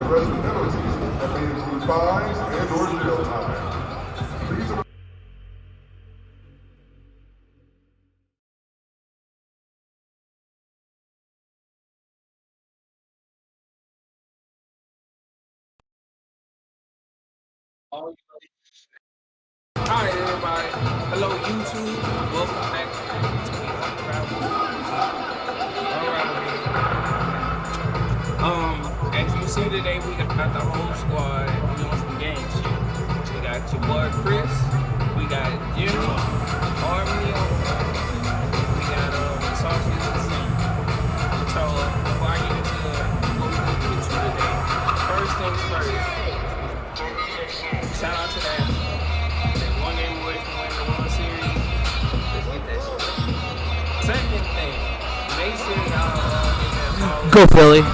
Arrested penalties that may include fines and/or jail time. Please. Alright, everybody. Hello, YouTube. Welcome back to the Unravel. As you see today, we got the whole squad doing some gang shit. We got your boy Chris. We got Jimmy, Harmony on the front. We got Sausage and C. So before I get into what we're gonna get into today, first things first. Shout out to that. One game away from winning the World Series. Let's get that shit. Second thing, make sure y'all hit that follow. Go Philly.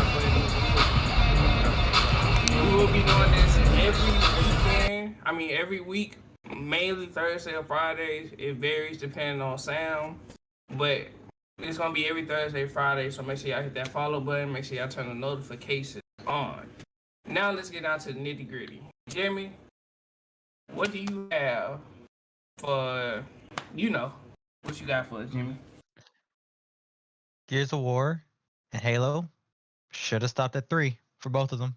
We will be doing this every weekend. Every week, mainly Thursday or Fridays. It varies depending on sound, but it's gonna be every Thursday, Friday. So make sure y'all hit that follow button. Make sure y'all turn the notifications on. Now let's get down to the nitty gritty. Jimmy, what do you have for, what you got for us, Jimmy? Gears of War and Halo should have stopped at 3 for both of them.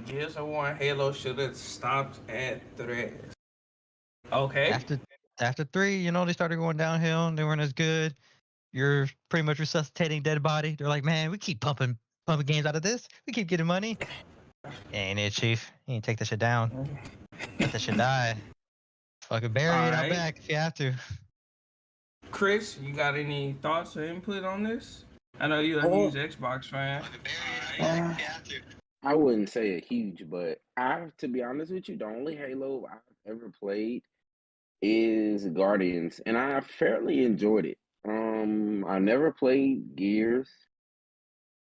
Gears of War and Halo should have stopped at 3. Okay. After 3, they started going downhill and they weren't as good. You're pretty much resuscitating dead body. They're like, man, we keep pumping games out of this. We keep getting money. Ain't it, Chief? You ain't take that shit down. Let that shit die. Fucking bury it out back if you have to. Chris, you got any thoughts or input on this? I know you're a huge Xbox fan. I wouldn't say a huge, but to be honest with you, the only Halo I've ever played is Guardians, and I fairly enjoyed it. I never played Gears,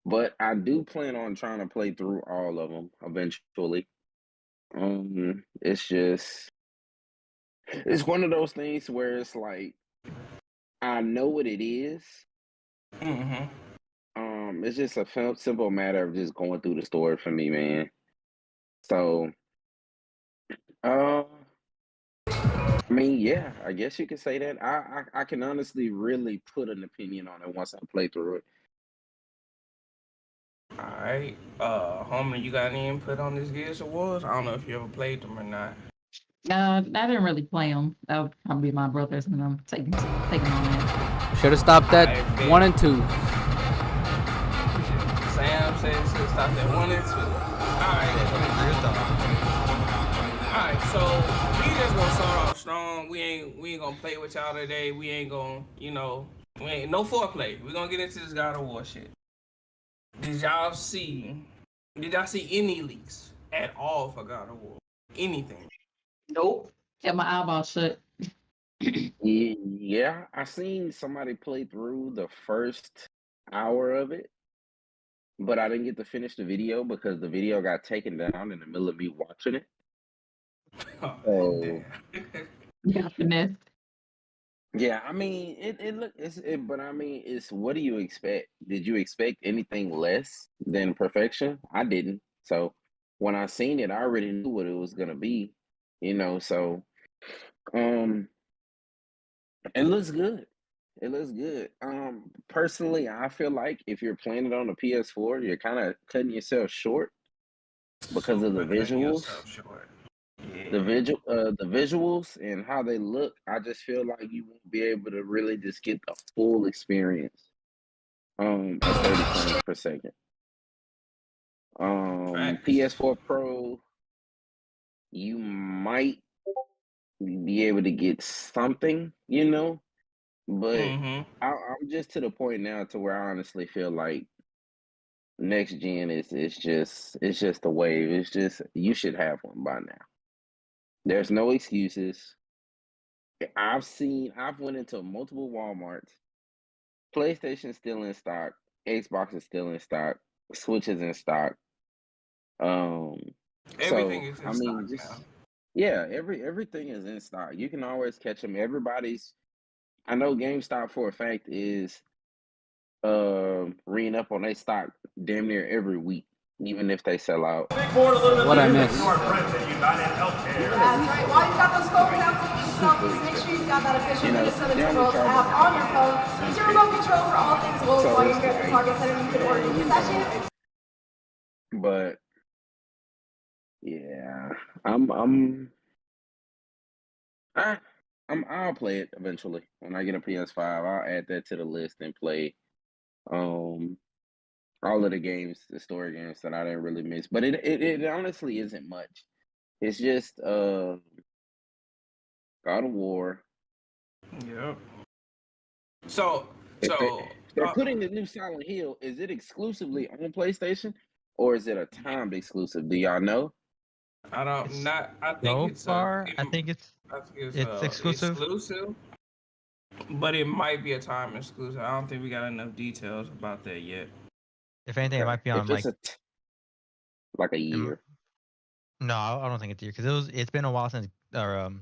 but I do plan on trying to play through all of them eventually. It's one of those things where it's like I know what it is. Mm-hmm. It's just a simple matter of just going through the story for me, man. So, yeah, I guess you could say that. I can honestly really put an opinion on it once I play through it. Alright. Homie, you got any input on this Gears of War? I don't know if you ever played them or not. I didn't really play them. That would probably be my brothers, and I'm taking on that. Should have stopped at 1 and 2. Sam says should have stopped at 1 and 2. Alright, so we just gonna start off strong. We ain't gonna play with y'all today. We ain't gonna, we ain't no foreplay. We're gonna get into this God of War shit. Did y'all see any leaks at all for God of War? Anything? Nope. Kept my eyeballs shut. Yeah, I seen somebody play through the first hour of it, but I didn't get to finish the video because the video got taken down in the middle of me watching it. Oh, Got finessed. Yeah, it's what do you expect? Did you expect anything less than perfection? I didn't. So when I seen it, I already knew what it was gonna be, so it looks good. It looks good. Personally, I feel like if you're playing it on the PS4, you're kind of cutting yourself short because of the visuals. Yeah. The visuals and how they look, I just feel like you won't be able to really just get the full experience at 30 frames per second. PS4 Pro, you might be able to get something, but I'm just to the point now to where I honestly feel like next gen is just a wave. It's just you should have one by now. There's no excuses. I've went into multiple Walmarts. PlayStation's still in stock. Xbox is still in stock. Switch is in stock. Everything is in stock now. Yeah, everything is in stock. You can always catch them. I know GameStop for a fact is reading up on their stock damn near every week, even if they sell out. What I missed. That's right. While you've got those phones out taking selfies, make sure you've got that official Minnesota Timberwolves app on your phone. It's your remote control for all things Wolves while you're here at the Target Center. You can order your concessions. But yeah, I'll play it eventually when I get a PS5. I'll add that to the list and play all of the games, the story games that I didn't really miss. But it honestly isn't much. It's just God of War. Yep. So they're putting the new Silent Hill. Is it exclusively on PlayStation or is it a timed exclusive? Do y'all know? I don't not. I think So it's far, I think it's exclusive. But it might be a time exclusive. I don't think we got enough details about that yet. If anything, it might be on If it's like a year. No, I don't think it's a year because it's been a while since God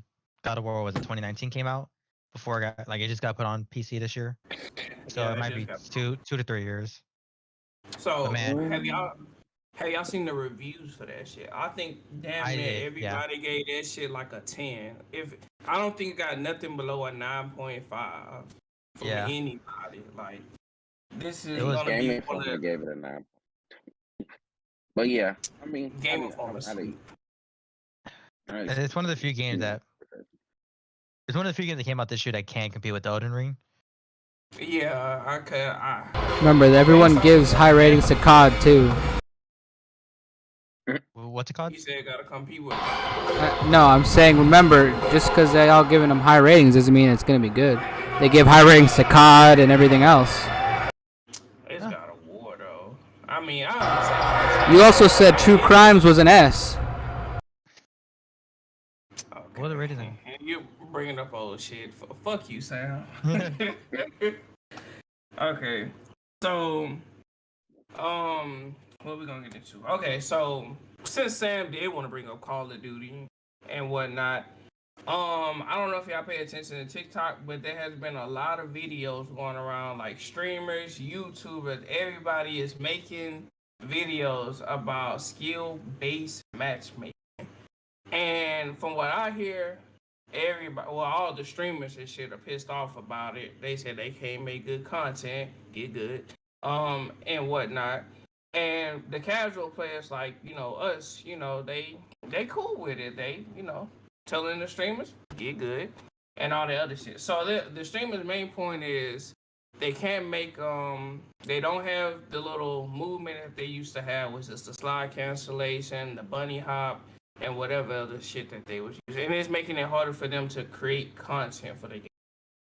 of War was it 2019 came out. Before it got it just got put on PC this year, so Yeah, it might be 2 to 3 years. So But man, have y'all seen the reviews for that shit? I think damn near everybody gave that shit like a 10. If I don't think it got nothing below a 9.5 from anybody. Like this is gonna be Game Informer gave it a 9. But yeah, I mean, Game Informer. It's one of the few games that came out this year that can compete with Elden Ring. Yeah, I could. Remember, everyone gives high ratings to COD too. What's it called? You said it gotta compete with. No, I'm saying remember, just because they all giving them high ratings doesn't mean it's gonna be good. They give high ratings to COD and everything else. It's got a war though. I mean, I understand. You also said True Crimes was an S. Okay. What are the ratings? You bringing up old shit. Fuck you, Sam. Okay, so what are we gonna get into? Okay, so since Sam did want to bring up Call of Duty and whatnot, I don't know if y'all pay attention to TikTok, but there has been a lot of videos going around, like streamers, YouTubers, everybody is making videos about skill-based matchmaking. And from what I hear, all the streamers and shit are pissed off about it. They said they can't make good content, get good, and whatnot. And the casual players like, us, they cool with it. They, telling the streamers, get good, and all the other shit. So the streamers' main point is they can't make, they don't have the little movement that they used to have, which is the slide cancellation, the bunny hop, and whatever other shit that they was using. And it's making it harder for them to create content for the game.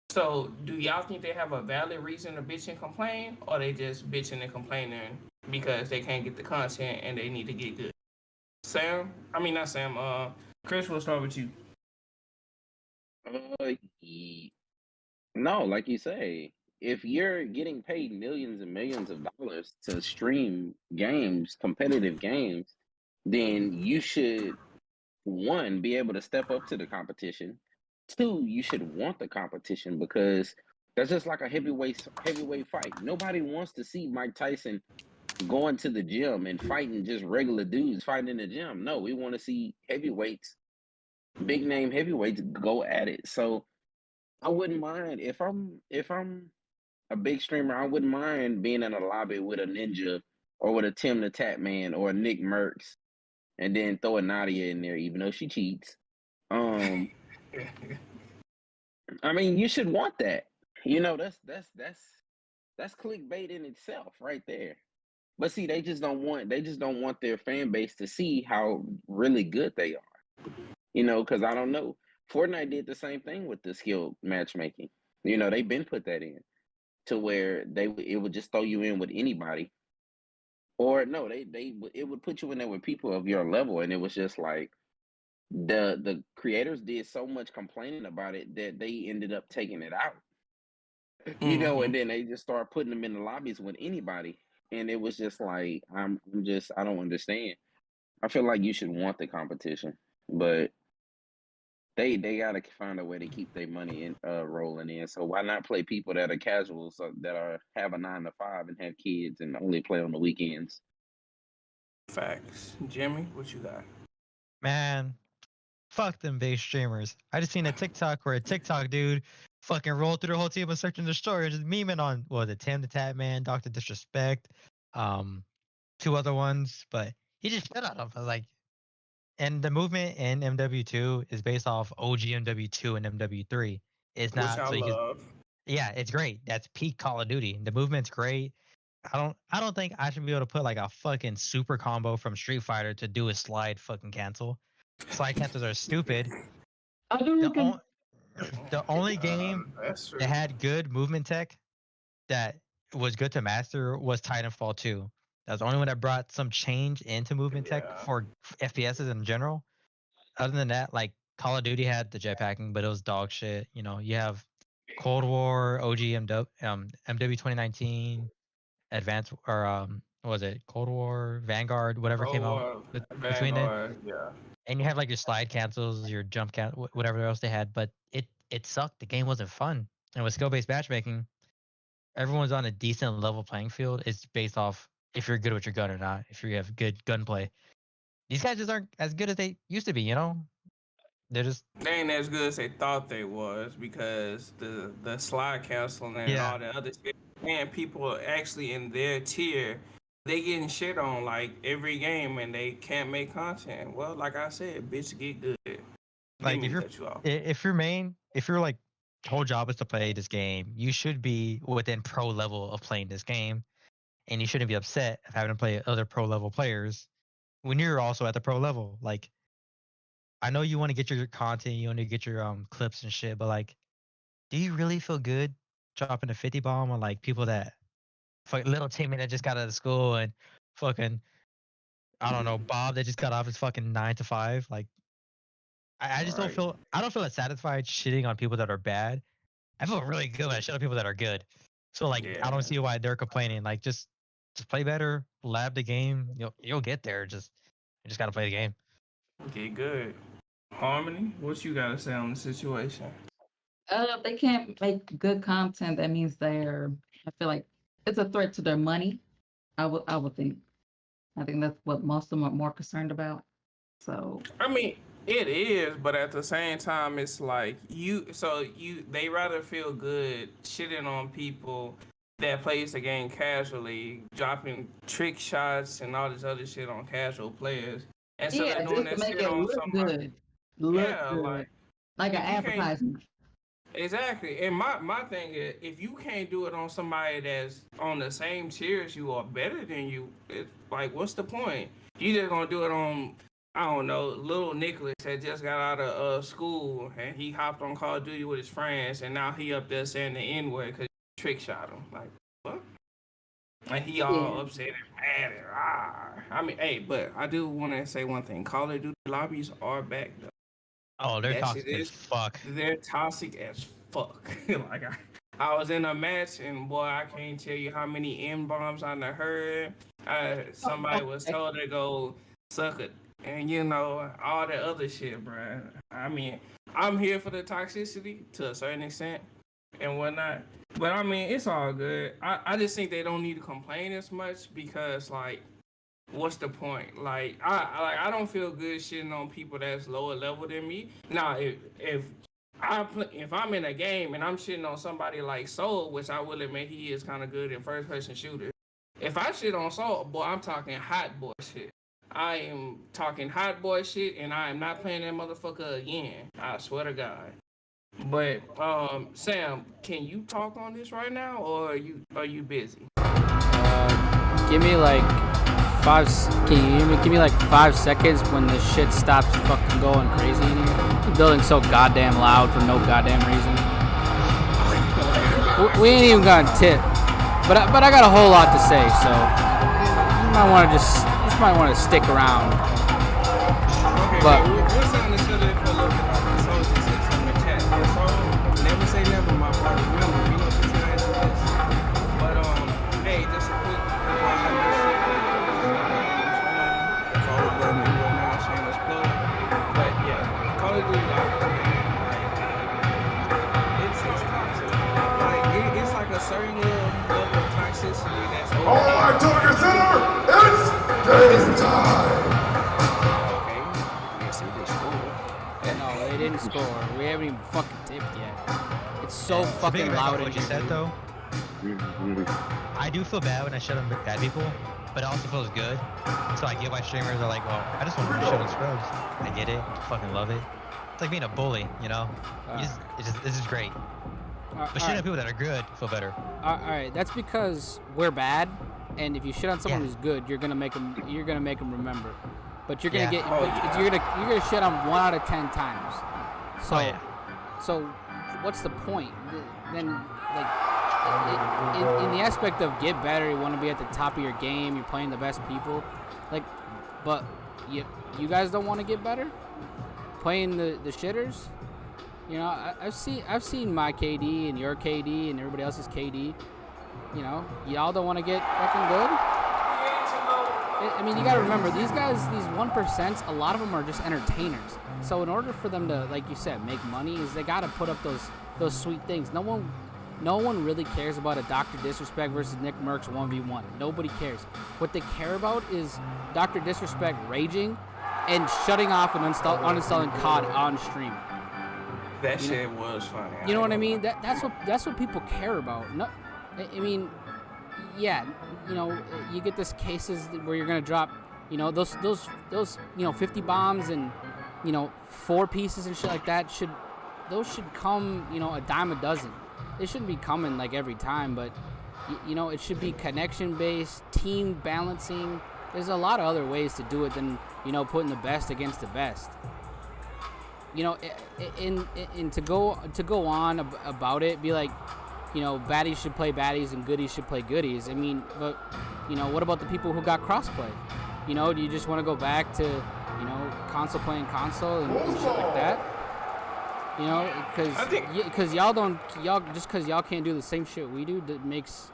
So, do y'all think they have a valid reason to bitch and complain, or they just bitching and complaining because they can't get the content and they need to get good? Not Sam, Chris, we'll start with you. No, like you say, if you're getting paid millions and millions of dollars to stream games, competitive games, then you should, 1, be able to step up to the competition. 2, you should want the competition because that's just like a heavyweight fight. Nobody wants to see Mike Tyson going to the gym and fighting just regular dudes fighting in the gym. No, we want to see heavyweights, big name heavyweights go at it. So I wouldn't mind if I'm a big streamer. I wouldn't mind being in a lobby with a Ninja or with a Tim the Tap Man or a Nick Merckx, and then throw a Nadia in there, even though she cheats. I mean, you should want that. That's clickbait in itself, right there. But see, they just don't want their fan base to see how really good they are. Because I don't know. Fortnite did the same thing with the skill matchmaking. They've been put that in to where it would just throw you in with anybody. Or no, it would put you in there with people of your level, and it was just like the creators did so much complaining about it that they ended up taking it out. And then they just started putting them in the lobbies with anybody, and it was just like I don't understand. I feel like you should want the competition, but they gotta find a way to keep their money in rolling in. So why not play people that are casual, so that are have a 9 to 5 and have kids and only play on the weekends? Facts. Jimmy, what you got? Man, fuck them base streamers. I just seen a TikTok where a TikTok dude fucking rolled through the whole team of Search and Destroy, just memeing on what was it, Tim the Tap Man, Dr. Disrespect, two other ones, but he just shit on them. I was like, and the movement in MW2 is based off OG MW2 and MW3. It's Which not I so you can, love. yeah, it's great. That's peak Call of Duty. The movement's great. I don't think I should be able to put like a fucking super combo from Street Fighter to do a slide fucking cancel. Slide cancels are stupid. I do The, reckon. on, the only game That's true. that had good movement tech that was good to master was Titanfall 2. That was the only one that brought some change into movement tech Yeah. for FPSs in general. Other than that, like Call of Duty had the jetpacking, but it was dog shit. You know, you have Cold War, OG MW 2019, Advanced, or what was it? Cold War, Vanguard, whatever came out Oh, between it. Vanguard, yeah. And you have like your slide cancels, your jump count, whatever else they had. But it sucked. The game wasn't fun. And with skill based matchmaking, everyone's on a decent level playing field. It's based off if you're good with your gun or not. If you have good gunplay, these guys just aren't as good as they used to be. You know, they're just They ain't as good as they thought they was because the slide canceling and Yeah. all the other shit. And people are actually in their tier, they getting shit on like every game and they can't make content. Well, like I said, bitch, get good. like Didn't if mean you're to cut you off. if your like whole job is to play this game, you should be within pro level of playing this game, and you shouldn't be upset of having to play other pro level players when you're also at the pro level. Like, I know you want to get your content, you want to get your clips and shit, but like, do you really feel good dropping a 50 bomb on like people that fuck little Timmy that just got out of school and fucking I don't know Bob that just got off his fucking 9 to 5? Like, I just don't Right. feel as satisfied shitting on people that are bad. I feel really good when I shit on people that are good. So like, I Yeah. don't see why they're complaining. Like, just play better, lab the game. You'll get there. You just gotta play the game. Get good. Harmony, what you gotta say on the situation? If they can't make good content, that means they're. I feel like it's a threat to their money. I would think. I think that's what most of them are more concerned about. So I mean, it is, but at the same time, it's like they rather feel good shitting on people that plays the game casually, dropping trick shots and all this other shit on casual players, instead yeah, of doing just to that make shit it on look somebody. good, look Yeah, good, like an if you can't advertisement. exactly. And my thing is, if you can't do it on somebody that's on the same tier as you or better than you, it's like, what's the point? You just gonna do it on, I don't know, little Nicholas that just got out of school and he hopped on Call of Duty with his friends and now he up there saying the N word because you trick shot him. Like, what? And he all Yeah. upset and mad and I mean, hey, but I do want to say one thing: Call of Duty lobbies are back though. Oh, they're That toxic shit as is fuck. they're toxic as fuck. Like I was in a match and boy, I can't tell you how many M bombs I done heard. Somebody was told to go suck it, and you know all that other shit, bruh. I mean, I'm here for the toxicity to a certain extent and whatnot, but I mean it's all good. I just think they don't need to complain as much because like, what's the point? Like I don't feel good shitting on people that's lower level than me. Now if I'm in a game and I'm shitting on somebody like Soul, which I will admit he is kind of good in first person shooter. If I shit on Soul, boy, I'm talking hot boy shit. I am talking hot boy shit, and I am not playing that motherfucker again. I swear to God. But Sam, can you talk on this right now, or are you busy? Give me like give me like 5 seconds when the shit stops fucking going crazy in here? The building's so goddamn loud for no goddamn reason. We ain't even gonna tip, but I got a whole lot to say, so you might want to just might want to stick around. Okay, but we're saying this for a little bit. So just said something in the chat. So never say never, my brother. Remember, we know what you're into this. But hey, just a quick before I end this shit. Follow button and whatnot, shameless plug. But yeah, Call of Duty. so fucking loud. What you said though, I do feel bad when I shit on bad people, but it also feels good. So I get why streamers are like, well, I just want to shit on scrubs. I get it, fucking love it. It's like being a bully, you know. This is great. But shitting on people that are good feel better. All right, that's because we're bad, and if you shit on someone who's good, you're gonna make them remember. But you're gonna you're gonna shit on 1 out of 10 times. So so what's the point? Then like in the aspect of get better, you want to be at the top of your game, you're playing the best people, like, but you guys don't want to get better, playing the shitters. You know, I've seen my KD and your KD and everybody else's KD. You know, y'all don't want to get fucking good. I mean, you gotta remember, these guys, these 1%, a lot of them are just entertainers. So in order for them to, like you said, make money, is they gotta put up those sweet things. No one really cares about a Dr. Disrespect versus Nick Merckx 1v1. Nobody cares. What they care about is Dr. Disrespect raging and shutting off and uninstalling COD on stream. That shit was funny. You know what I mean? That's what people care about. No, I mean, yeah, you know, you get this cases where you're gonna drop, you know, those 50 bombs and, you know, 4 pieces and shit like that should come, you know, a dime a dozen. It shouldn't be coming like every time, but you know, it should be connection based, team balancing. There's a lot of other ways to do it than, you know, putting the best against the best. You know, in to go on about it, be like, you know, baddies should play baddies and goodies should play goodies. I mean, but, you know, what about the people who got crossplay? You know, do you just want to go back to, you know, console playing console and shit like that? You know, because y'all can't do the same shit we do, that makes,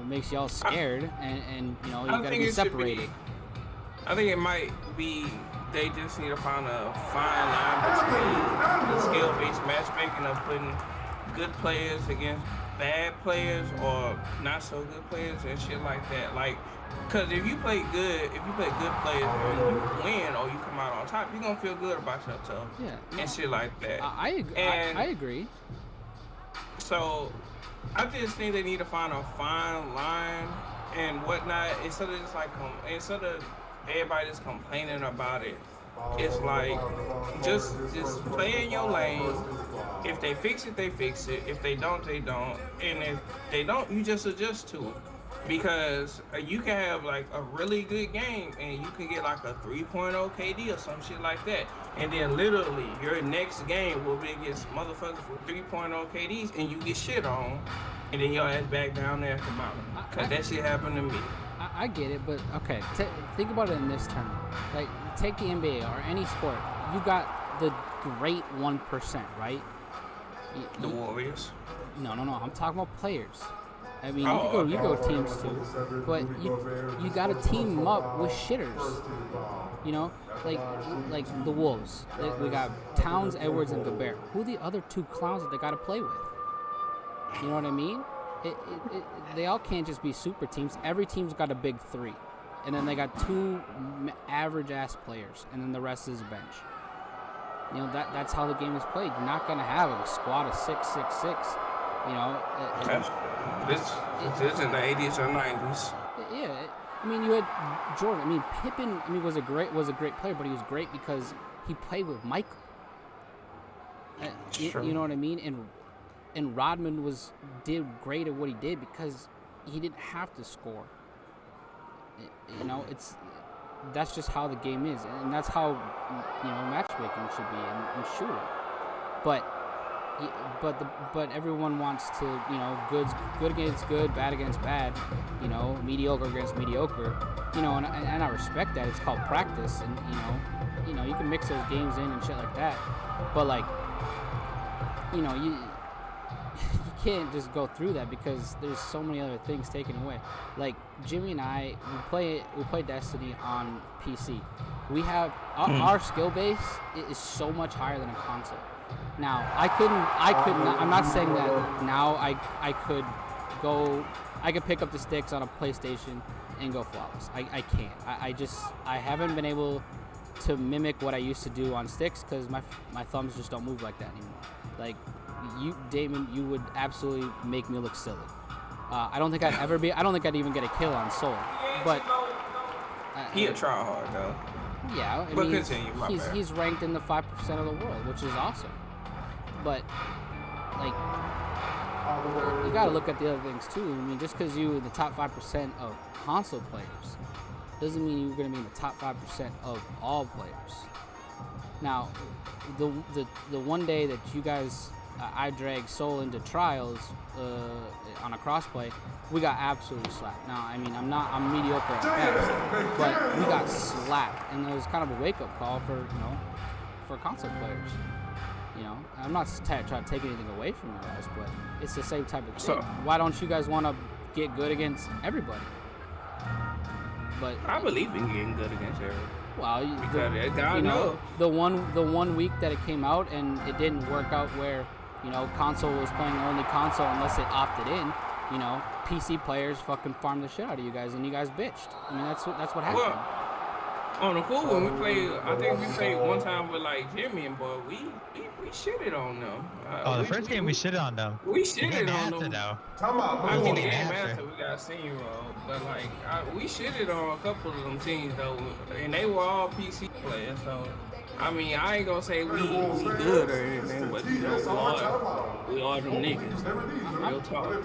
makes y'all scared, and you know, you gotta be separated. I think it might be they just need to find a fine line between the skill-based matchmaking of putting good players against bad players or not so good players and shit like that. Like, cause if you play good players and you win or you come out on top, you're gonna feel good about yourself. Yeah. And shit like that. I agree. So I just think they need to find a fine line and whatnot, instead of everybody just complaining about it. It's like, just play in your lane. If they fix it, they fix it. If they don't, they don't. And if they don't, you just adjust to it. Because you can have like a really good game and you can get like a 3.0 KD or some shit like that. And then literally your next game will be against motherfuckers with 3.0 KDs and you get shit on. And then your ass back down there at the bottom. Because that shit happened to me. I get it, but okay, think about it in this term. Like, take the NBA or any sport. You got the great 1%, right? The Warriors? No. I'm talking about players. I mean, you go teams too, but you got to team them up with shitters. You know, like the Wolves. We got Towns, Edwards, and Gobert. Who are the other 2 clowns that they got to play with? You know what I mean? They all can't just be super teams. Every team's got a big 3, and then they got 2 average ass players, and then the rest is bench. You know, that's how the game is played. You're not gonna have a squad of 6. You know, this in the 80s or 90s. Yeah, I mean, you had Jordan. I mean, Pippen. I mean, was a great player, but he was great because he played with Michael. You know what I mean? And Rodman did great at what he did because he didn't have to score. You know, that's just how the game is, and that's how, you know, matchmaking should be and shooting. But everyone wants to, you know, good against good, bad against bad, you know, mediocre against mediocre, you know, and I respect that. It's called practice, and you know, you can mix those games in and shit like that. But like, you know, you can't just go through that because there's so many other things taken away. Like Jimmy and I, we play Destiny on PC. We have our skill base is so much higher than a console. Now I couldn't. I'm not saying that now I could pick up the sticks on a PlayStation and go flawless. I can't. I haven't been able to mimic what I used to do on sticks because my thumbs just don't move like that anymore. Like, you, Damon, you would absolutely make me look silly. I don't think I'd even get a kill on Soul, but he a try hard though. Yeah, I mean, he's ranked in the 5% of the world, which is awesome. But like, you gotta look at the other things too. I mean, just because you're in the top 5% of console players doesn't mean you're gonna be in the top 5% of all players. Now, the one day that you guys, I dragged Soul into trials on a crossplay, we got absolutely slapped. Now, I mean, I'm mediocre at best, but we got slapped, and it was kind of a wake-up call for console players. You know, I'm not trying to take anything away from you guys, but it's the same type of thing. Why don't you guys want to get good against everybody? But I believe in getting good against everybody. Well, the one week that it came out and it didn't work out where, you know, console was playing only console unless it opted in. You know, PC players fucking farmed the shit out of you guys, and you guys bitched. I mean, that's what happened. Well, on the cool when we played, I think we played one time with like Jimmy and boy, we shitted on them. The first game we shitted on them. We shitted on them. Though. I mean, the game after we got senior role, but like we shitted on a couple of them teams though, and they were all PC players. So I mean, I ain't gonna say we good or anything, but you know, we are them niggas. Real talk.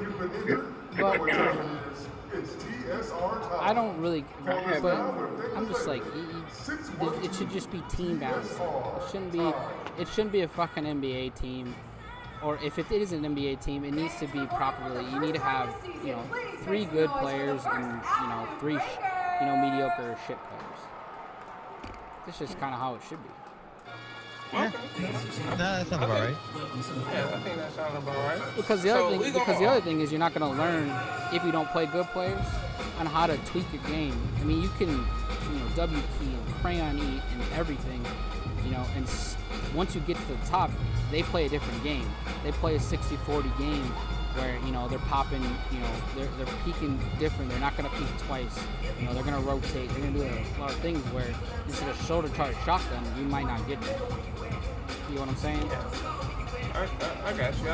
I don't really, but I'm just like, it should just be team balance. It shouldn't be a fucking NBA team, or if it is an NBA team, it needs to be properly. You need to have, you know, 3 good players and, you know, 3, mediocre shit players. That's just kind of how it should be. Yeah. No, that sounds about right. Yeah, I think that sounds about right. Because the other thing is you're not going to learn if you don't play good players on how to tweak your game. I mean, you can, you know, W key and crayon E and everything, you know, and once you get to the top, they play a different game. They play a 60-40 game where, you know, they're popping, you know, they're peaking different. They're not going to peak twice. You know, they're going to rotate. They're going to do a lot of things where instead of shoulder charge shotgun, you might not get there. You know what I'm saying? Yeah. I got you.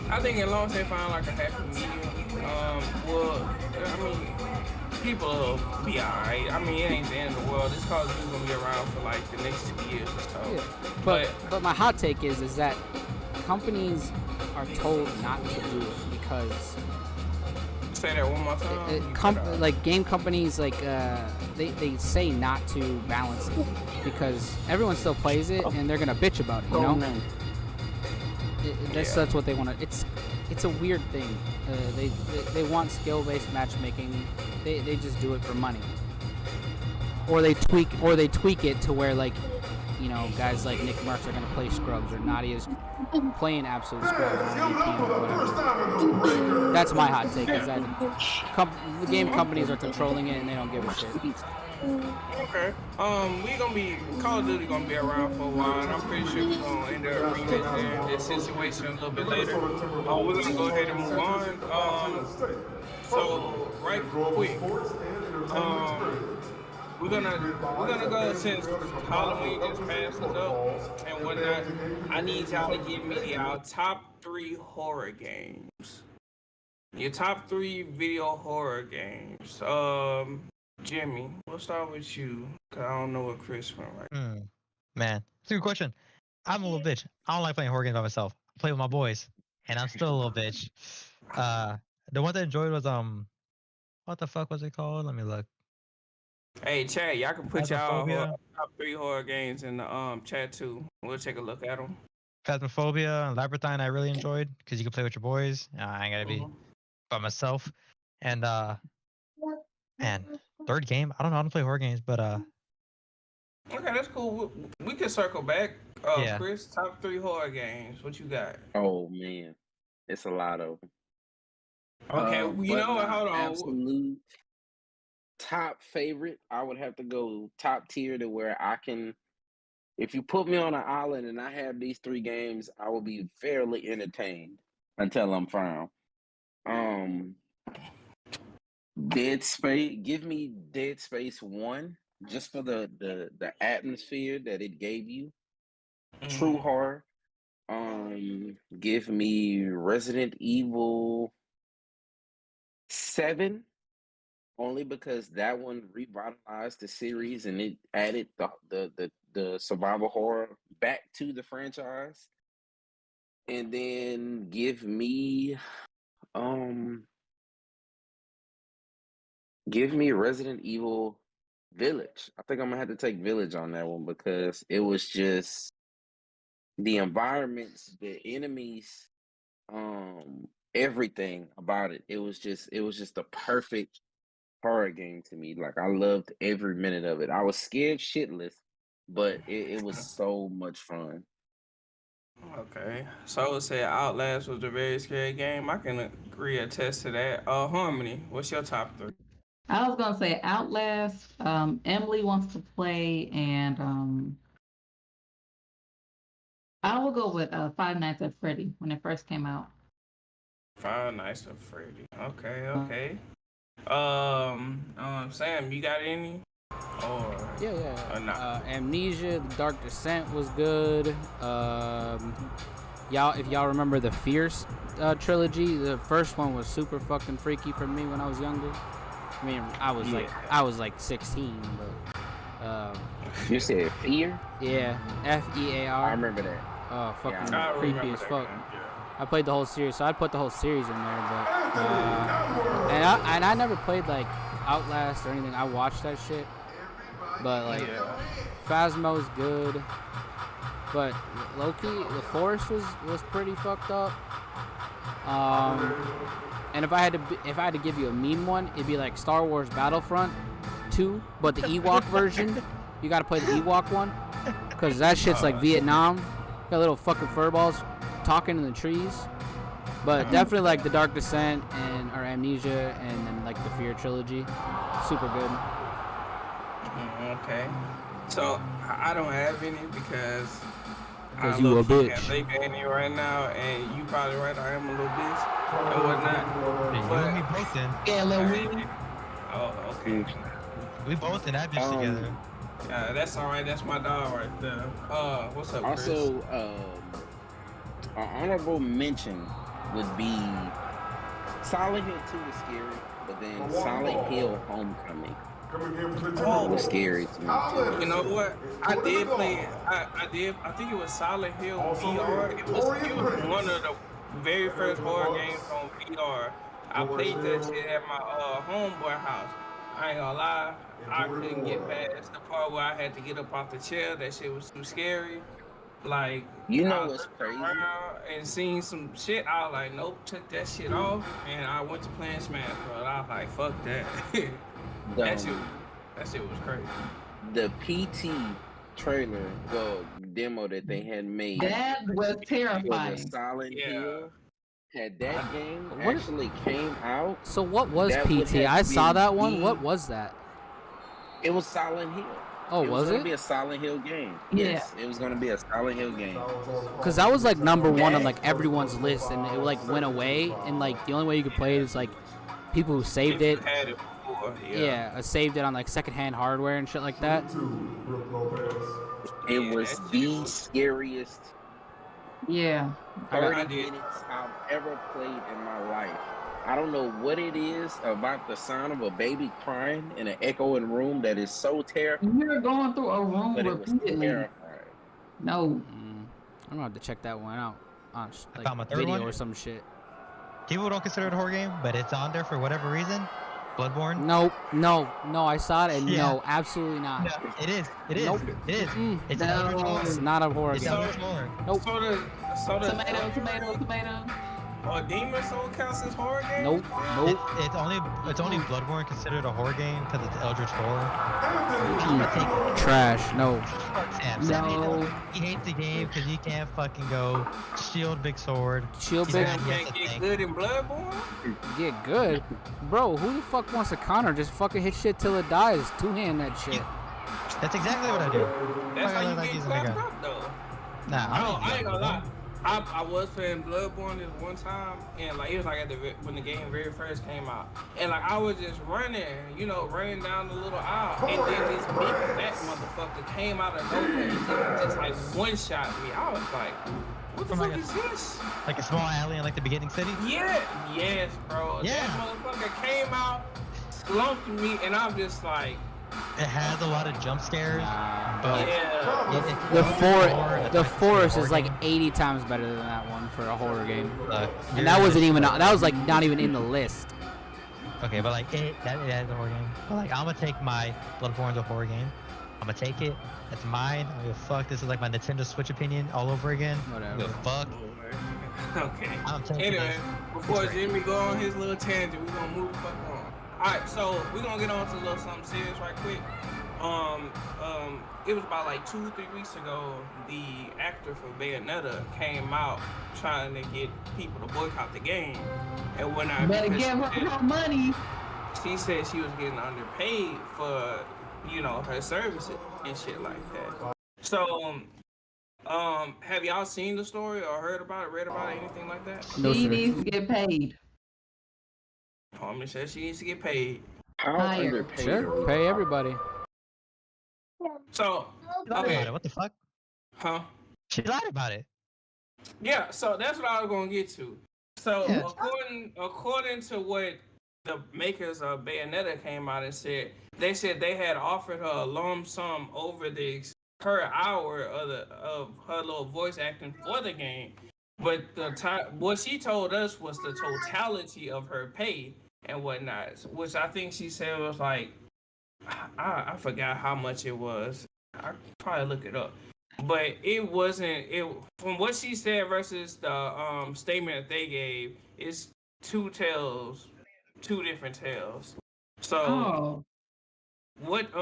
I think as long as they find like a happy medium, well, I mean, people will be alright. I mean, it ain't the end of the world. This college is gonna be around for like the next 2 years or so. Yeah. But my hot take is that companies are told not to do it because. Say that one more time. Like game companies, like they say not to balance it because everyone still plays it and they're gonna bitch about it. You know, that's what they want to. It's a weird thing. They want skill-based matchmaking. They just do it for money, or they tweak it to where, like, you know, guys like Nick Merckx are gonna play scrubs, or Nadia's playing absolute scrubs on VP or whatever. That's my hot take. Is that the game companies are controlling it and they don't give a shit. Okay. Call of Duty gonna be around for a while, and I'm pretty sure we're gonna end up revisiting this situation a little bit later. We're gonna go ahead and move on. So right quick, we're gonna go, since Halloween just passed us up and whatnot. I need y'all to give me our top 3 horror games. Your top 3 video horror games. Jimmy, we'll start with you, cause I don't know what Chris went right. Man, it's a good question. I'm a little bitch. I don't like playing horror games by myself. I play with my boys, and I'm still a little bitch. The one that I enjoyed was what the fuck was it called? Let me look. Hey, chat, y'all can put y'all top 3 horror games in the chat too. We'll take a look at them. Phasmophobia and Labyrinthine I really enjoyed because you can play with your boys. I ain't gotta be by myself. And man, third game, I don't know how to play horror games, but okay, that's cool. We can circle back. Yeah. Chris, top 3 horror games. What you got? Oh man, it's a lot of them. Okay, you know what? Hold on. Absolute top favorite, I would have to go top tier to where I can. If you put me on an island and I have these 3 games, I will be fairly entertained until I'm found. Dead Space. Give me Dead Space 1 just for the atmosphere that it gave you. True horror. Give me Resident Evil 7, only because that one revitalized the series and it added the survival horror back to the franchise. And then give me Resident Evil Village. I think I'm gonna have to take Village on that one because it was just the environments, the enemies, everything about it. It was just the perfect horror game to me. Like I loved every minute of it. I was scared shitless, but it was so much fun. Okay, so say Outlast was a very scary game. I can agree, attest to that. Harmony, what's your top 3? I was gonna say Outlast. Emily wants to play, and I will go with Five Nights at Freddy when it first came out. Five Nights at Freddy. Okay. Sam, you got any? Or Yeah. Or not? Amnesia, The Dark Descent was good. If y'all remember the Fierce trilogy, the first one was super fucking freaky for me when I was younger. I mean, I was like 16, but You said Fear? yeah, Fear. I remember that. Oh, fucking I creepy remember as that fuck. game. I played the whole series, so I'd put the whole series in there. But and I never played like Outlast or anything. I watched that shit, but like Phasmo's good. But Loki, the Forest was pretty fucked up. And if I had to give you a mean one, it'd be like Star Wars Battlefront 2, but the Ewok version. You gotta play the Ewok one, cause that shit's like Vietnam. Got little fucking furballs talking in the trees. But definitely like the Dark Descent or Amnesia, and then like the Fear trilogy, super good. Okay, so I don't have any because you a bitch. Can't think of any right now, and you probably right. I am a little bitch and whatnot. You and me both then. Yeah, little weenie. Oh, okay. We both in that bitch together. That's all right. That's my dog right there. What's up, Chris? Also, an honorable mention would be Silent Hill 2 was scary, but then Silent Hill Homecoming was scary to me too. You know what? I did play. I think it was Silent Hill VR. It was one of the very first horror games on VR. I played that shit at my homeboy house. I ain't gonna lie, I couldn't get past the part where I had to get up off the chair. That shit was too scary. Like, You know I what's looked crazy? around and seen some shit. I was like, nope, took that shit off, and I went to playing Smash Bros. I was like, fuck that. That shit was crazy. The PT trailer, demo that they had made That was for terrifying. the Silent Yeah. Hill. Had that game What- actually came out, So what was That would PT? have I saw been that one. the- What was that? it was Silent Hill. Oh, it was gonna it? be a Silent Hill game. Yeah. Yes, it was gonna be a Silent Hill game. Because that was like number one on like everyone's list, and it like went away, and like the only way you could play it is like people who saved it. Had it before, Saved it on like secondhand hardware and shit like that. It Yeah, was that the shit was- scariest Yeah. 30 I did. minutes I've ever played in my life. I don't know what it is about the sound of a baby crying in an echoing room that is so terrifying, You're going through a room but it was repeatedly. terrifying. No. I'm gonna have to check that one out on like found my third video one. or some shit. People don't consider it a horror game, but it's on there for whatever reason. Bloodborne. No, I saw it, and Yeah. no, absolutely not. No, it is. It is. Nope. It is. Mm. It's No. Eldritch Horror. It's not a horror It's game. Eldritch Horror. Nope. So the Tomato. Demon Soul counts as horror game? Nope. It's only Bloodborne considered a horror game because it's Eldritch Horror. Trash. No. Sam No. he hates the game because he can't fucking go shield big sword. Shield He's big. mad he has Can't to get think. good in Bloodborne? Get good, bro. Who the fuck wants to counter? Just fucking hit shit till it dies. Two-hand that shit. That's exactly what I do. That's Fuck, I how look like you using get a gun. clapped up, though. Nah, I ain't gonna lie. I was playing Bloodborne this one time, and like it was like when the game very first came out, and like I was just running down the little aisle, and then this big fat motherfucker came out of nowhere and just like one shot me. I was like, what the fuck is this? Like a small alley in like the beginning city? Yeah, yes, bro. Yeah. That motherfucker came out, slumped me, and I'm just like, It has a lot of jump scares, but yeah. The forest is like 80 times better than that one for a horror game. And that yours wasn't is- even, that was like not even in the list. Okay, but like it has a horror game. But like I'm gonna take my Bloodborne's a horror game. I'm gonna take it. That's mine. I don't give a fuck. This is like my Nintendo Switch opinion all over again. Whatever. Fuck. Okay. I'm taking Anyway, this. before It's great. Jimmy go on his little tangent, we're gonna move the fuck on. Alright, so we're gonna get on to a little something serious right quick. It was about like 2-3 weeks ago, the actor for Bayonetta came out trying to get people to boycott the game. And when I Better give her her money. she said she was getting underpaid for, you know, her services and shit like that. So, have y'all seen the story or heard about it, read about it, anything like that? No, She sir. needs to get paid. Homie said she needs to get paid. How Higher. underpaid? are Sure, we pay talking? everybody. So, She lied okay, about it. What the fuck? huh? She lied about it. Yeah, so that's what I was gonna get to. So Yeah. according to what the makers of Bayonetta came out and said, they said they had offered her a lump sum over the per hour of her little voice acting for the game, but what she told us was the totality of her pay and whatnot, which I think she said was like, I forgot how much it was. I probably look it up. But it wasn't it from what she said versus the statement that they gave, it's two different tales. So Oh, what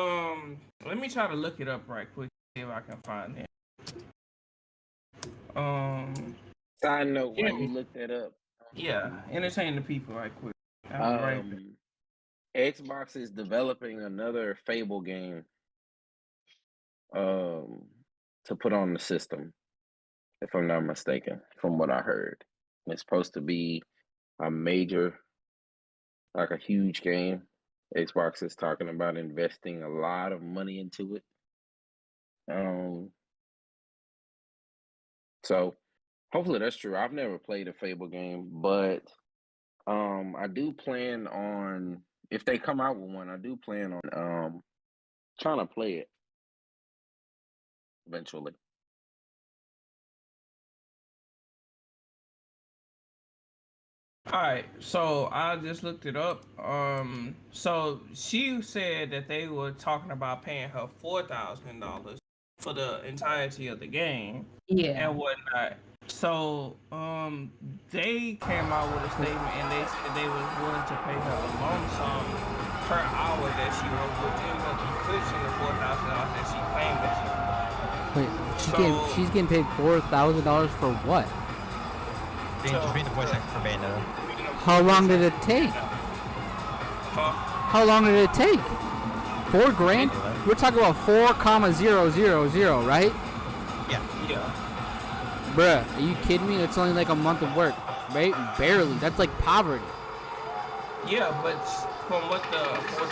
let me try to look it up right quick, see if I can find it. Side note, while Yeah. you look that up, Yeah, entertain the people right quick. I'll be right back. Xbox is developing another Fable game to put on the system, if I'm not mistaken, from what I heard. It's supposed to be a major, like a huge game. Xbox is talking about investing a lot of money into it. So hopefully that's true. I've never played a Fable game, but I do plan on, if they come out with one, I do plan on trying to play it eventually. All right, so I just looked it up. So she said that they were talking about paying her $4,000 for the entirety of the game yeah. and whatnot. So, they came out with a statement and they said they was willing to pay her a lump sum per hour that she worked, which ended up eclipsing the $4,000 that she claimed that she. Wait, she's getting paid $4,000 for what? Just being the voice actor for Bayonetta. How long did it take? Huh? How long did it take? $4,000? We're talking about 4,000, right? Yeah. Bruh, are you kidding me? That's only like a month of work, right? Barely. That's like poverty. Yeah, but from what the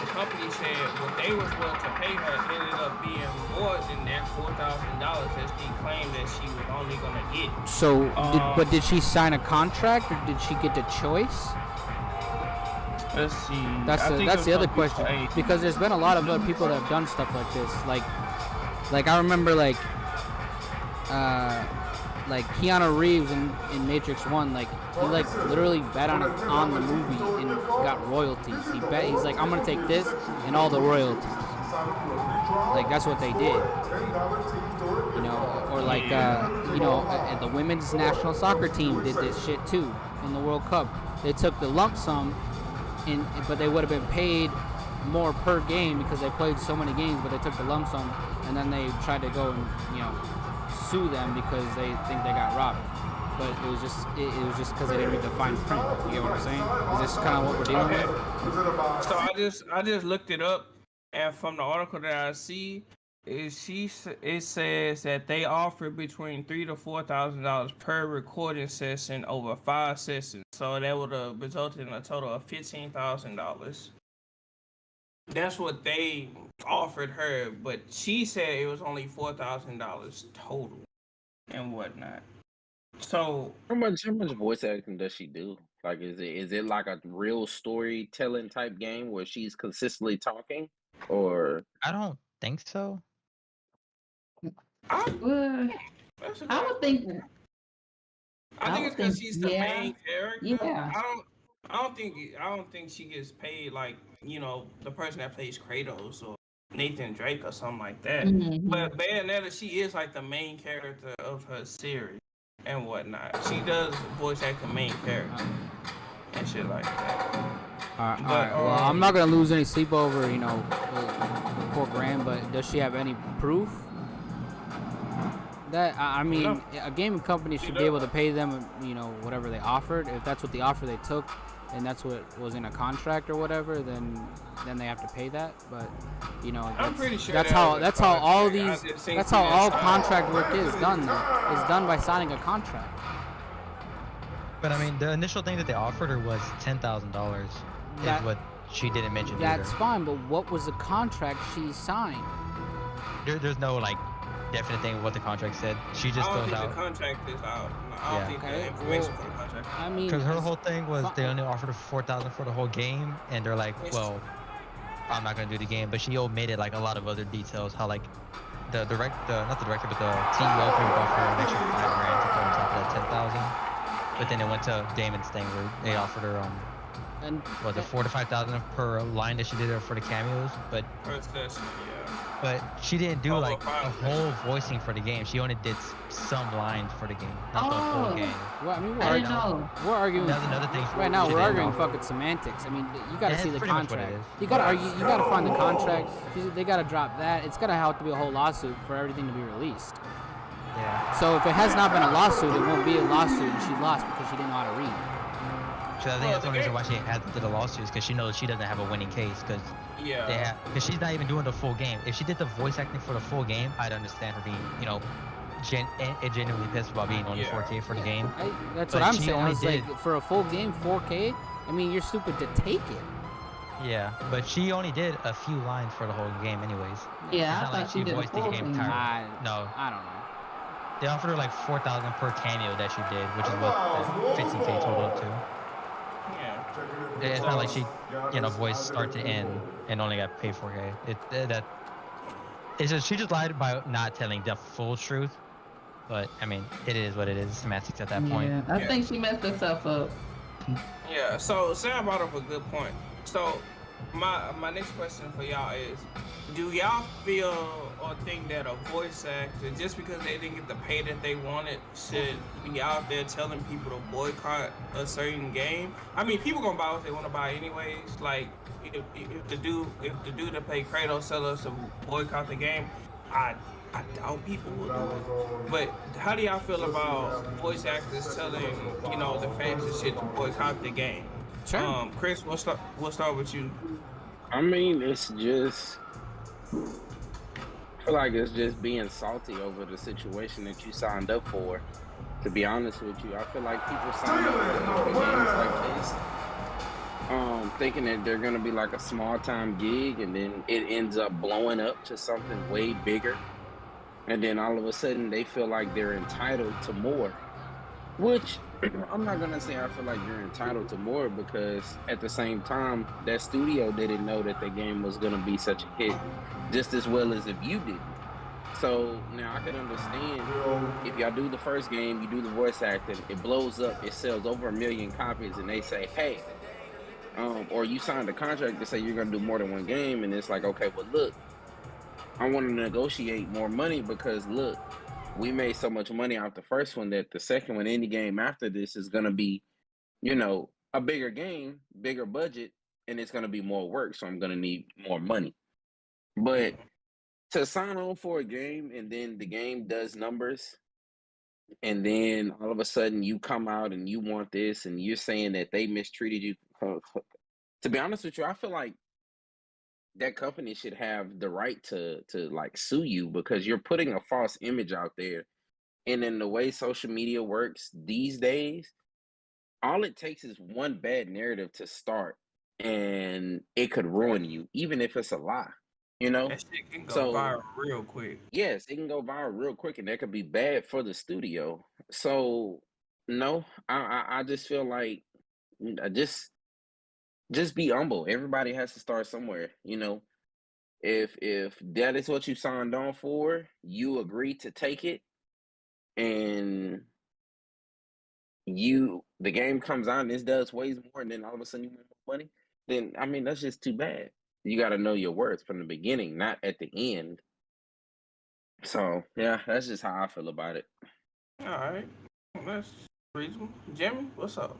company said, what they was willing to pay her ended up being more than that $4,000 that she claimed that she was only gonna get. So, but did she sign a contract or did she get the choice? Let's see. That's the other question. Because there's been a lot of other people that have done stuff like this. Like I remember like Keanu Reeves in Matrix 1, like he like literally bet on the movie and got royalties. He's like, I'm gonna take this and all the royalties. Like that's what they did. You know, or like the women's national soccer team did this shit too in the World Cup. They took the lump sum, but they would have been paid more per game because they played so many games, but they took the lump sum and then they tried to go and sue them because they think they got robbed. But it was just because they didn't read the fine print. You get what I'm saying? Is this kind of what we're dealing with? So I just looked it up, and from the article that I see, it says that they offer between $3,000 to $4,000 per recording session over 5 sessions. So that would have resulted in a total of $15,000. That's what they offered her, but she said it was only $4,000 total and whatnot. So how much voice acting does she do? Like, is it like a real storytelling type game where she's consistently talking, or I don't think so. I, Uh, that's a I good would question. think. I I think would it's because think. she's the Yeah. main character. Yeah. I don't think she gets paid like the person that plays Kratos or Nathan Drake or something like that. Hmm. But Bayonetta, she is like the main character of her series and whatnot. She does voice act the main character and shit like that. All right, all But right. Well, I'm not gonna lose any sleep over the $4,000. But does she have any proof that I mean, a gaming company should be able to pay them, whatever they offered. If that's what the offer they took, and that's what was in a contract or whatever, then they have to pay that. But I'm pretty sure that's how all contract work is done. It's done by signing a contract. But I mean, the initial thing that they offered her was $10,000. Is what she didn't mention. That's either. fine, but what was the contract she signed? There's no like definite thing what the contract said. She just I don't throws think out. the contract is out. I don't think the information for the contract. I mean, because her whole thing was they only offered her $4,000 for the whole game, and they're like, well, I'm not gonna do the game. But she omitted like a lot of other details. How like not the director, but the CEO agreed off her an extra $5,000 to put on top of that 10,000. But then it went to Damon's thing where they offered her and was it 4,000 to 5,000 per line that she did for the cameos, but she didn't do like the whole voicing for the game. She only did some lines for the game, not the whole game. Well, I mean, we're arguing. That's another thing. Right now, we're arguing fucking semantics. I mean, you gotta see the contract. You gotta argue. You gotta find the contract. They gotta drop that. It's gotta have to be a whole lawsuit for everything to be released. Yeah. So if it has not been a lawsuit, it won't be a lawsuit, and she lost because she didn't know how to read. So I think that's one reason why she had to do the lawsuits, because she knows she doesn't have a winning case, because she's not even doing the full game. If she did the voice acting for the full game, I'd understand her being, genuinely pissed about being only 4K for the game. That's what I'm saying. I was like, for a full game, 4K. I mean, you're stupid to take it. Yeah, but she only did a few lines for the whole game, anyways. Yeah, it's not like she voiced the game entirely. No, I don't know. They offered her like 4,000 per cameo that she did, which is what 15K total up to. Yeah. It's not like she, voiced start to end and only got paid 4K. It's just she just lied by not telling the full truth. But I mean, it is what it is. Semantics at that point. Yeah, I think she messed herself up. Yeah. So Sam brought up a good point. So my next question for y'all is, do y'all feel or think that a voice actor, just because they didn't get the pay that they wanted, should be out there telling people to boycott a certain game? I mean, people gonna buy what they want to buy anyways. Like, if the dude that played Kratos tell us to boycott the game, I doubt people will do it. But how do y'all feel about voice actors telling the fans and shit to boycott the game? Sure. Chris, we'll start with you. I mean, it's just, I feel like it's just being salty over the situation that you signed up for. To be honest with you, I feel like people sign up for games like this, thinking that they're gonna be like a small time gig, and then it ends up blowing up to something way bigger, and then all of a sudden they feel like they're entitled to more. Which I'm not gonna say I feel like you're entitled to more, because at the same time, that studio didn't know that the game was gonna be such a hit, just as well as if you didn't. So now I can understand if y'all do the first game, you do the voice acting, it blows up, it sells over 1 million copies, and they say, hey, or you signed a contract to say you're gonna do more than one game, and it's like, okay, well look, I want to negotiate more money, because look, we made so much money off the first one that the second one, any game after this, is going to be, a bigger game, bigger budget, and it's going to be more work. So I'm going to need more money. But to sign on for a game and then the game does numbers, and then all of a sudden you come out and you want this and you're saying that they mistreated you. To be honest with you, I feel like that company should have the right to like sue you, because you're putting a false image out there. And in the way social media works these days, all it takes is one bad narrative to start, and it could ruin you, even if it's a lie. That shit can go viral real quick. Yes, it can go viral real quick, and that could be bad for the studio. So no, I just feel like just be humble. Everybody has to start somewhere. If that is what you signed on for, you agree to take it, and the game comes out and this does ways more, and then all of a sudden you want more money, then I mean that's just too bad. You got to know your worth from the beginning, not at the end. So yeah, that's just how I feel about it. All right, that's reasonable. Jimmy, what's up?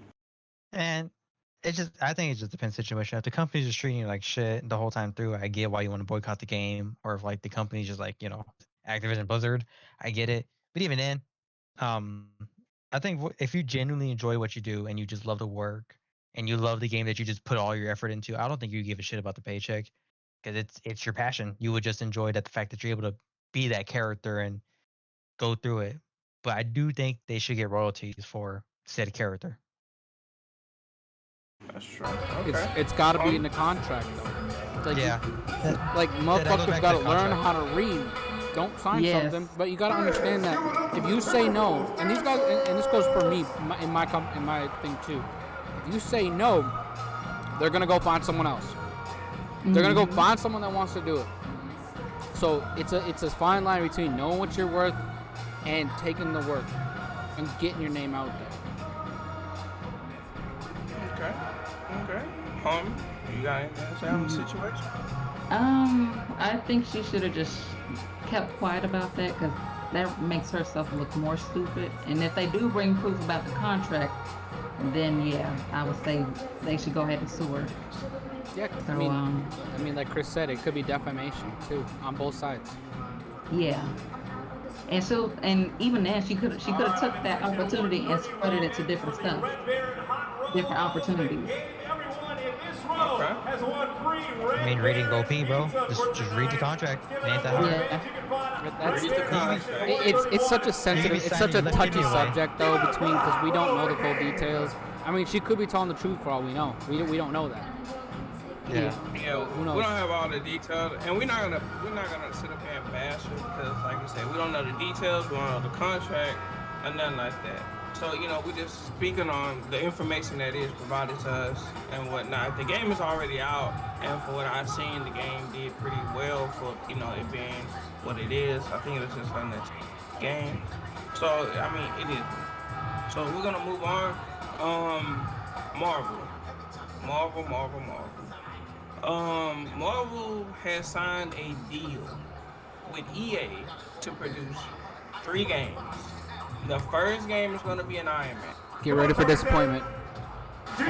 And I think it just depends situation. If the company's just treating you like shit the whole time through, I get why you want to boycott the game. Or if like the company's just like, Activision Blizzard, I get it. But even then, I think if you genuinely enjoy what you do and you just love the work and you love the game that you just put all your effort into, I don't think you give a shit about the paycheck, because it's your passion. You would just enjoy the fact that you're able to be that character and go through it. But I do think they should get royalties for said character. That's true. Okay. It's got to be in the contract though. Like, yeah. Like motherfuckers got to learn how to read. Don't sign something, but you got to understand that if you say no, and these guys, and this goes for me in my thing too. If you say no, they're gonna go find someone else. They're gonna go find someone that wants to do it. So it's a fine line between knowing what you're worth and taking the work and getting your name out there. Okay. You got anything to say on the situation? I think she should have just kept quiet about that, because that makes herself look more stupid. And if they do bring proof about the contract, then yeah, I would say they should go ahead and sue her. Yeah, So, I mean, like Chris said, it could be defamation too on both sides. yeah. And even then, she could have took that opportunity and spread it into different stuff, different opportunities. I mean, reading OP, bro. Just read the contract. It ain't that hard. Yeah. It's such a sensitive, it's such a touchy subject though, because we don't know the full details. I mean, she could be telling the truth for all we know. We don't know that. Yeah, who knows? We don't have all the details, and we're not gonna sit up here and bash her, because, like I said, we don't know the details, we don't know the contract, or nothing like that. So we just speaking on the information that is provided to us and whatnot. The game is already out, and for what I've seen, the game did pretty well for it being what it is. I think it's just a next game. So I mean, it is. So we're gonna move on. Marvel. Marvel has signed a deal with EA to produce 3 games. The first game is going to be an Iron Man. Get ready for disappointment. You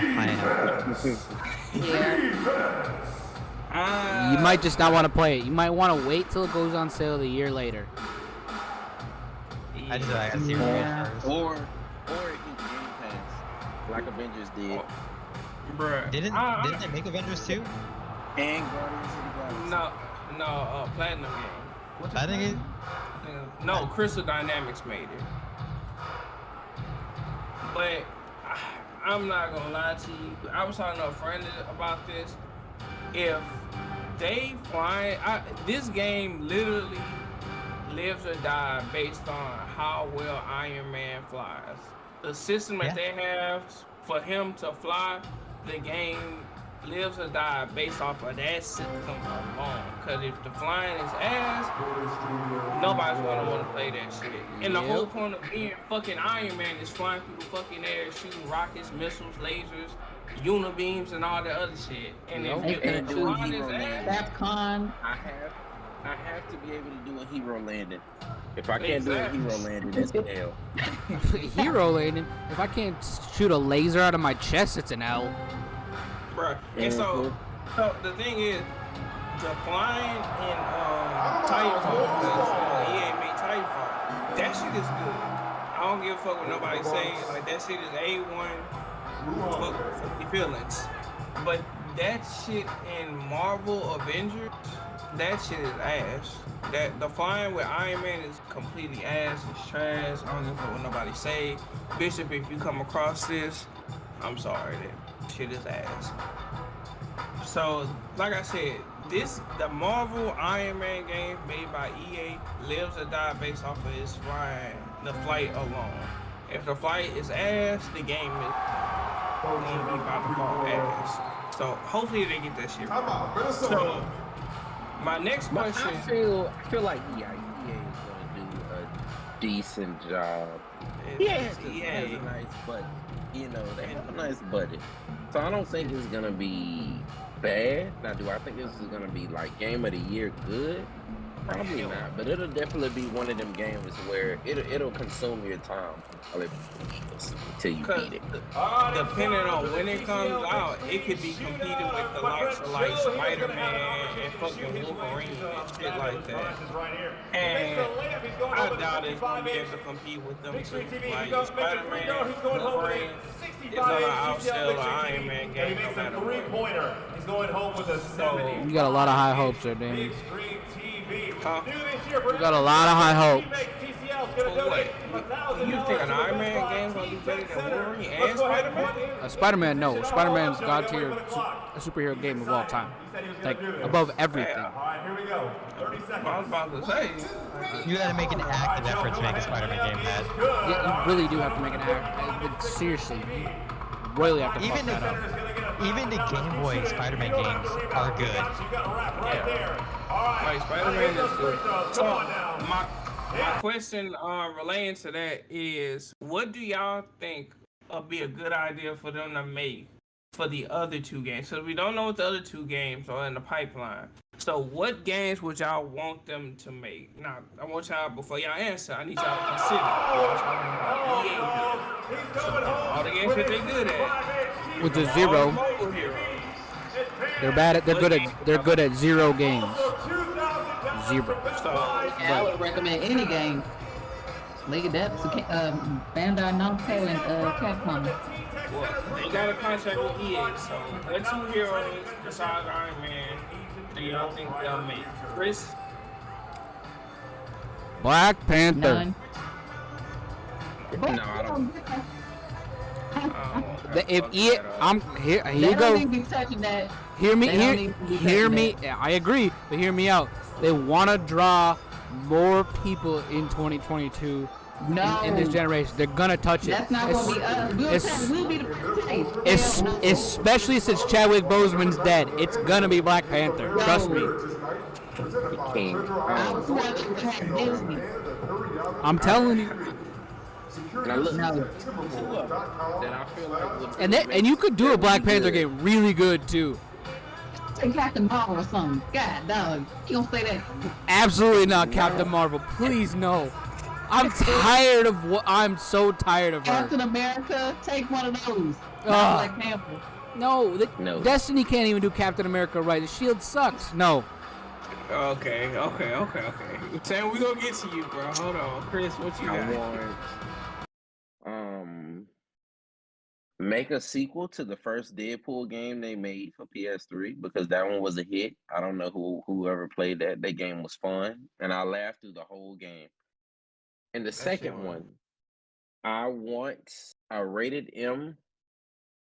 might just not want to play it. You might want to wait till it goes on sale a year later. I just like I see first. Or it can Game Pass, like Avengers did. Bruh. Didn't they make Avengers 2? And Guardians of the Galaxy. No, Platinum game. I think it. No, Crystal Dynamics made it. But I'm not gonna lie to you. I was talking to a friend about this. If they fly, this game literally lives or dies based on how well Iron Man flies. The system that they have for him to fly, the game lives or dies based off of that system alone. Because if the flying is ass, nobody's gonna want to play that shit. And the whole point of being fucking Iron Man is flying through the fucking air, shooting rockets, missiles, lasers, unibeams, and all that other shit. And if the flying is ass, Capcom. I have to be able to do a hero landing. If I can't do a hero landing, that's an L. Hero landing? If I can't shoot a laser out of my chest, it's an L. Bruh. And so the thing is, the flying in Titanfall, because EA made Titanfall, that shit is good. I don't give a fuck what nobody says. Like, that shit is A1 fuck the feelings. But that shit in Marvel Avengers, that shit is ass. That the flying with Iron Man is completely ass. It's trash. I don't give a fuck what nobody say. Bishop, if you come across this, I'm sorry. That shit is ass. So, like I said, the Marvel Iron Man game made by EA lives or dies based off of his flying, the flight alone. If the flight is ass, the game is going to be by default ass. So hopefully they get that shit. Come on, Minnesota. So my next question. I feel like EA is going to do a decent job. EA has a nice budget. You know, they have a nice budget. So I don't think it's gonna be bad. Now, do I think this is gonna be like game of the year good? Probably not, but it'll definitely be one of them games where it'll consume your time until you beat it. Depending on when it comes out, it could be competing with the likes of like Spider-Man and fucking Wolverine and shit like that. And I doubt it's gonna be able to compete with them two. Like Spider-Man, Wolverine is gonna outsell the Iron Man game no matter what. He's going home with a 70. You got a lot of high hopes there, Danny. Huh? You got a lot of high hopes. You think an Iron Man game's gonna be better than Wolverine and Spider-Man? Spider-Man, no. Spider-Man's god tier superhero game of all time. Like, above everything. All right, here we go. 30 seconds. I was about to say. You gotta make an active effort to make a Spider-Man game, Matt. Yeah, you really do have to make an act. Seriously, you really have to fuck that up. Even the Game Boy Spider-Man games are good. Yeah. Like Spider-Man is good. So my question relating to that is, what do y'all think would be a good idea for them to make for the other two games? So we don't know what the other two games are in the pipeline. So what games would y'all want them to make? Now, I want y'all, before y'all answer, I need y'all to consider. All the games that they good at. Which is zero. They're bad at. They're good at zero games. Zero. Yeah, I would recommend any game. League of Depths, Bandai Namco, and Capcom. Well, they got a contract with EA, so what two heroes besides Iron Man do y'all think they'll make? Chris? Black Panther. None. No, I don't. If EA, I'm here. Here They you go. don't need to be touching that. Hear me. They don't need to be Hear touching me. that. Yeah, I agree, but hear me out. They want to draw more people in 2022. No. In this generation, they're gonna touch it. That's not going to be us. We'll be the first place. Especially since Chadwick Boseman's dead, it's gonna be Black Panther. Trust me. King. I was watching Track Disney. I'm telling you. Now look, No. then I feel like And you could do a Black Panther game really good too. Say Captain Marvel or something. God, dog. You don't say that. Absolutely not Captain Marvel. Please no. I'm tired of what. I'm so tired of her. Captain America, take one of those. Not Black Panther. No, No. Destiny can't even do Captain America right. The Shield sucks. No. Okay. Sam, we gonna get to you, bro. Hold on. Chris, what you got? I want make a sequel to the first Deadpool game they made for PS3 because that one was a hit. I don't know whoever played that. That game was fun, and I laughed through the whole game. And the second one, I want a rated M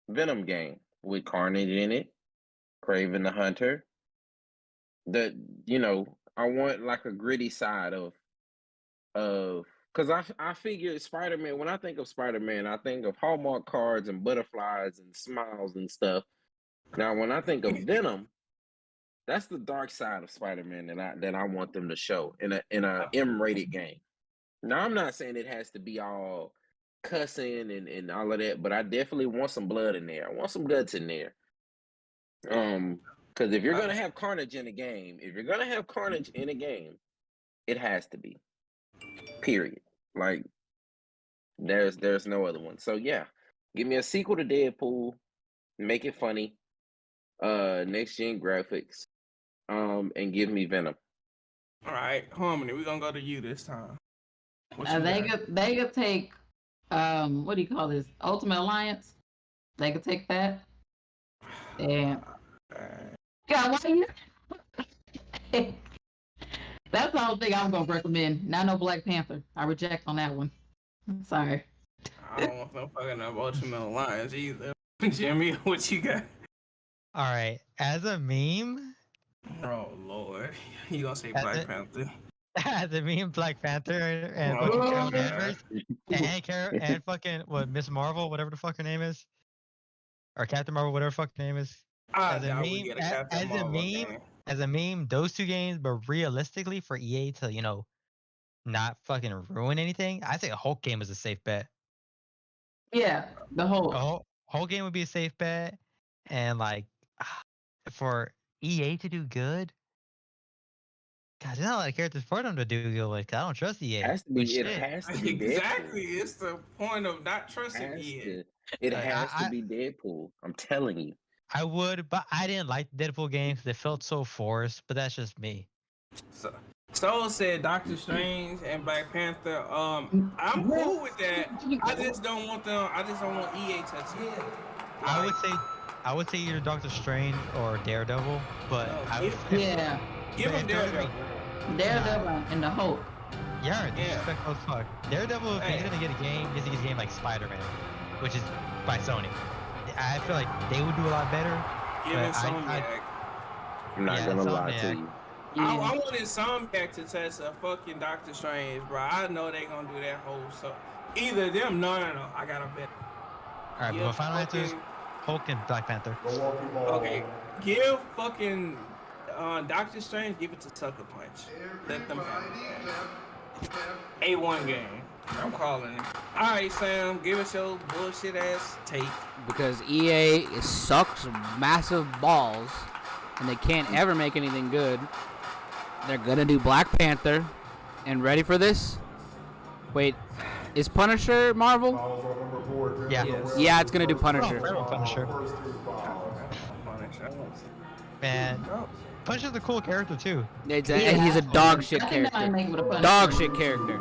Venom game with Carnage in it, Kraven the Hunter. I want like a gritty side of because I figure Spider-Man, when I think of Spider-Man, I think of Hallmark cards and butterflies and smiles and stuff. Now, when I think of Venom, that's the dark side of Spider-Man that I want them to show in a M-rated game. Now, I'm not saying it has to be all cussing and all of that, but I definitely want some blood in there. I want some guts in there. Because if you're gonna have Carnage in a game, it has to be. Period. Like there's no other one. So yeah, give me a sequel to Deadpool, make it funny, next gen graphics, and give me Venom. All right, Harmony, we're gonna go to you this time. They could take what do you call this? Ultimate Alliance. They could take that. And God, why you? That's the only thing I'm gonna recommend. Not no Black Panther. I reject on that one. Sorry. I don't want no fucking Ultimate Alliance either. Jimmy, what you got? All right, as a meme. Oh Lord, you gonna say Black Panther? The meme Black Panther and Oh, fucking Carol God. Danvers and fucking what Miss Marvel, whatever the fuck her name is, or Captain Marvel, whatever the fuck her name is. I As a doubt we meme, get a Captain Marvel game. as a meme, those two games, but realistically for EA to not fucking ruin anything, I think a Hulk game is a safe bet. Yeah, the whole. A whole game would be a safe bet, and like for EA to do good, God, there's not a lot of characters for them to do good with. 'Cause I don't trust EA. It has to be Exactly. Deadpool. It's the point of not trusting EA. It Like, has to be Deadpool. I'm telling you. I would, but I didn't like the Deadpool games. They felt so forced, but that's just me. So, Soul said Doctor Strange and Black Panther. I'm cool with that. I just don't want them. I just don't want EA touching it. I would say either Doctor Strange or Daredevil, but give them Daredevil. Daredevil and the Hulk. Yeah, disrespectful as fuck. Daredevil, if he's gonna get a game, he's gonna get a game like Spider-Man, which is by Sony. I feel like they would do a lot better. Give it Insomniac. I'm not gonna lie to you. I wanted Insomniac to test a fucking Doctor Strange, bro. I know they gonna do that whole so. Either of them, no. I got a bet. All right, but final answers: Hulk and Black Panther. Okay, give fucking Doctor Strange. Give it to Sucker Punch. Let them have it. A1 game. I'm calling it. All right, Sam. Give us your bullshit ass take. Because EA sucks massive balls, and they can't ever make anything good. They're gonna do Black Panther, and ready for this? Wait, is Punisher Marvel? Yeah. Yeah, it's gonna do Punisher. Punisher. Man, Punisher's a cool character too. And he's a dog shit character. Dog shit character.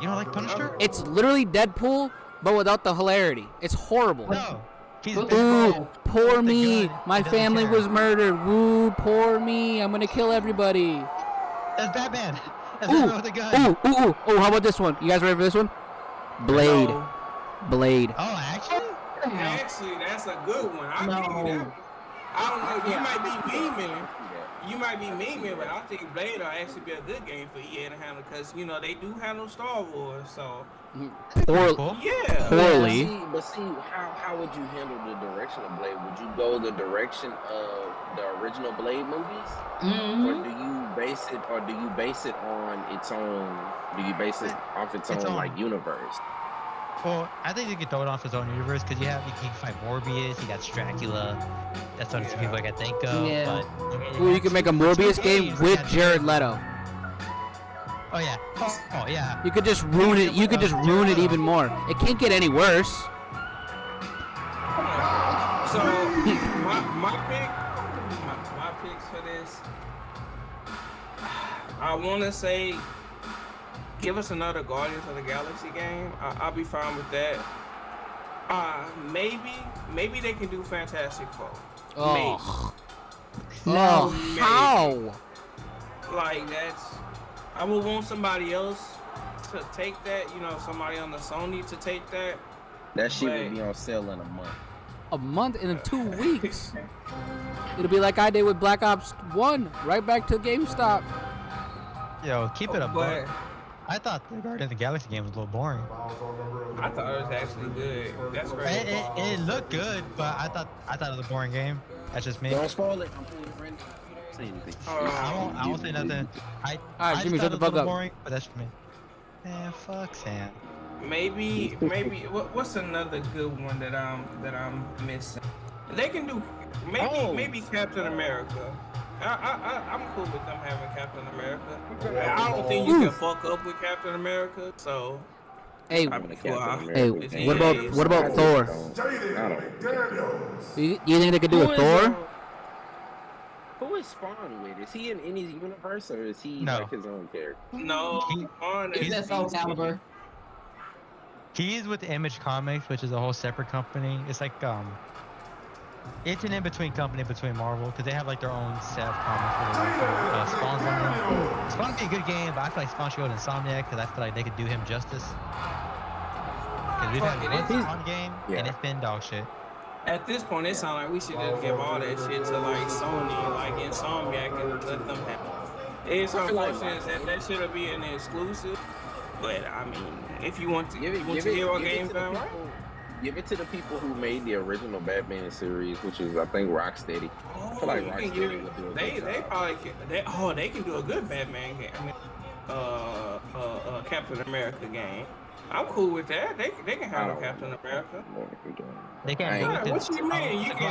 You don't like Punisher? It's literally Deadpool, but without the hilarity. It's horrible. No. Ooh, poor me. My family was murdered. Woo, poor me. I'm gonna kill everybody. That's Batman. That's Batman with a gun. Ooh. How about this one? You guys ready for this one? Blade. Blade. Oh, actually? Actually, that's a good one. I'll give you that one. I don't know. You might be memeing. But I think Blade will actually be a good game for EA to handle because they do handle Star Wars. So. Poorly. But see, how would you handle the direction of Blade? Would you go the direction of the original Blade movies, or do you base it on its own? Do you base it off its own like universe? Well, I think you could throw it off his own universe because you can fight Morbius, you got Dracula. That's one of the people I can think of. Yeah. But you can make a Morbius game with Jared Leto. Oh yeah. Oh yeah. You could just ruin it. You could just ruin it even more. It can't get any worse. So my picks for this, I want to say, give us another Guardians of the Galaxy game. I'll be fine with that. Maybe they can do Fantastic Four. Oh. Maybe. How? Like I would want somebody else to take that. Somebody on the Sony to take that. That shit would be on sale in a month. A month and 2 weeks. It'll be like I did with Black Ops 1, right back to GameStop. Yo, keep it up. But I thought the Guardians of the Galaxy game was a little boring. I thought it was actually good. That's great. It looked good, but I thought it was a boring game. That's just me. Don't spoil it. Say anything. I won't say nothing. Alright, Jimmy, shut the fuck up. Boring, but that's for me. Man, fuck Sam. Maybe. What's another good one that I'm missing? They can do maybe Captain America. I'm cool with them having Captain America. I don't think you can fuck up with Captain America. So. Hey, what about Thor? You think they could do a Thor? Who is Spawn with? Is he in any universe or is he like his own character? No, Spawn is That's Soul Calibur. He's with Image Comics, which is a whole separate company. It's like it's an in-between company between Marvel because they have like their own set of comics. Spawn's on them. Spawn would be a good game, but I feel like Spawn should go to Insomniac because I feel like they could do him justice. Because we've had one Spawn game and it's been dog shit. At this point, it sounds like we should just give all that shit to like Sony, like Insomniac, and let them have it. It's I feel like unfortunate that should be an exclusive. But I mean, if you want to, give it Hero to games the done right. people. Give it to the people who made the original Batman series, which is I think Rocksteady. I feel like Rocksteady would do a good They job. probably can. They can do a good Batman game. I mean, Captain America game. I'm cool with that. They can I handle don't Captain want America. They can't do I it. Right, what you mean? You can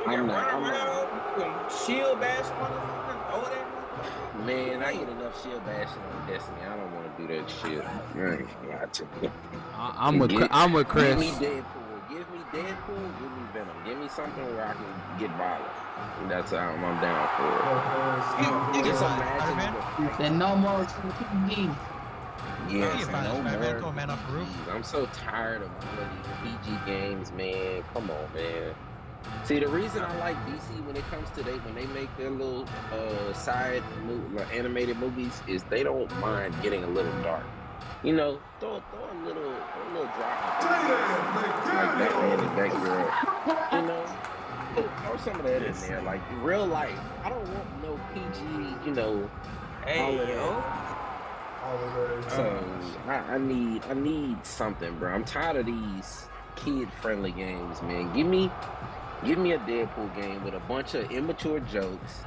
everywhere. run I'm not. around, you can shield bash motherfucker, throw that motherfucker. Man, I get enough shield bashing on Destiny. I don't want to do that shit. I ain't gonna lie to you. I'm with Chris. Give me Deadpool. Give me Deadpool. Give me Venom. Give me something where I can get violent. That's how I'm down for it. Just imagine. And no more PG. Yes, no Spider-Man, more. man off the roof. I'm so tired of all of these PG games, man. Come on, man. See, the reason I like DC when it comes to when they make their little animated movies is they don't mind getting a little dark. You know, throw a little drop like Batman and Batgirl. You know, throw some of that in there, like real life. I don't want no PG. You know, all of that. So I need something, bro. I'm tired of these kid-friendly games, man. Give me a Deadpool game with a bunch of immature jokes.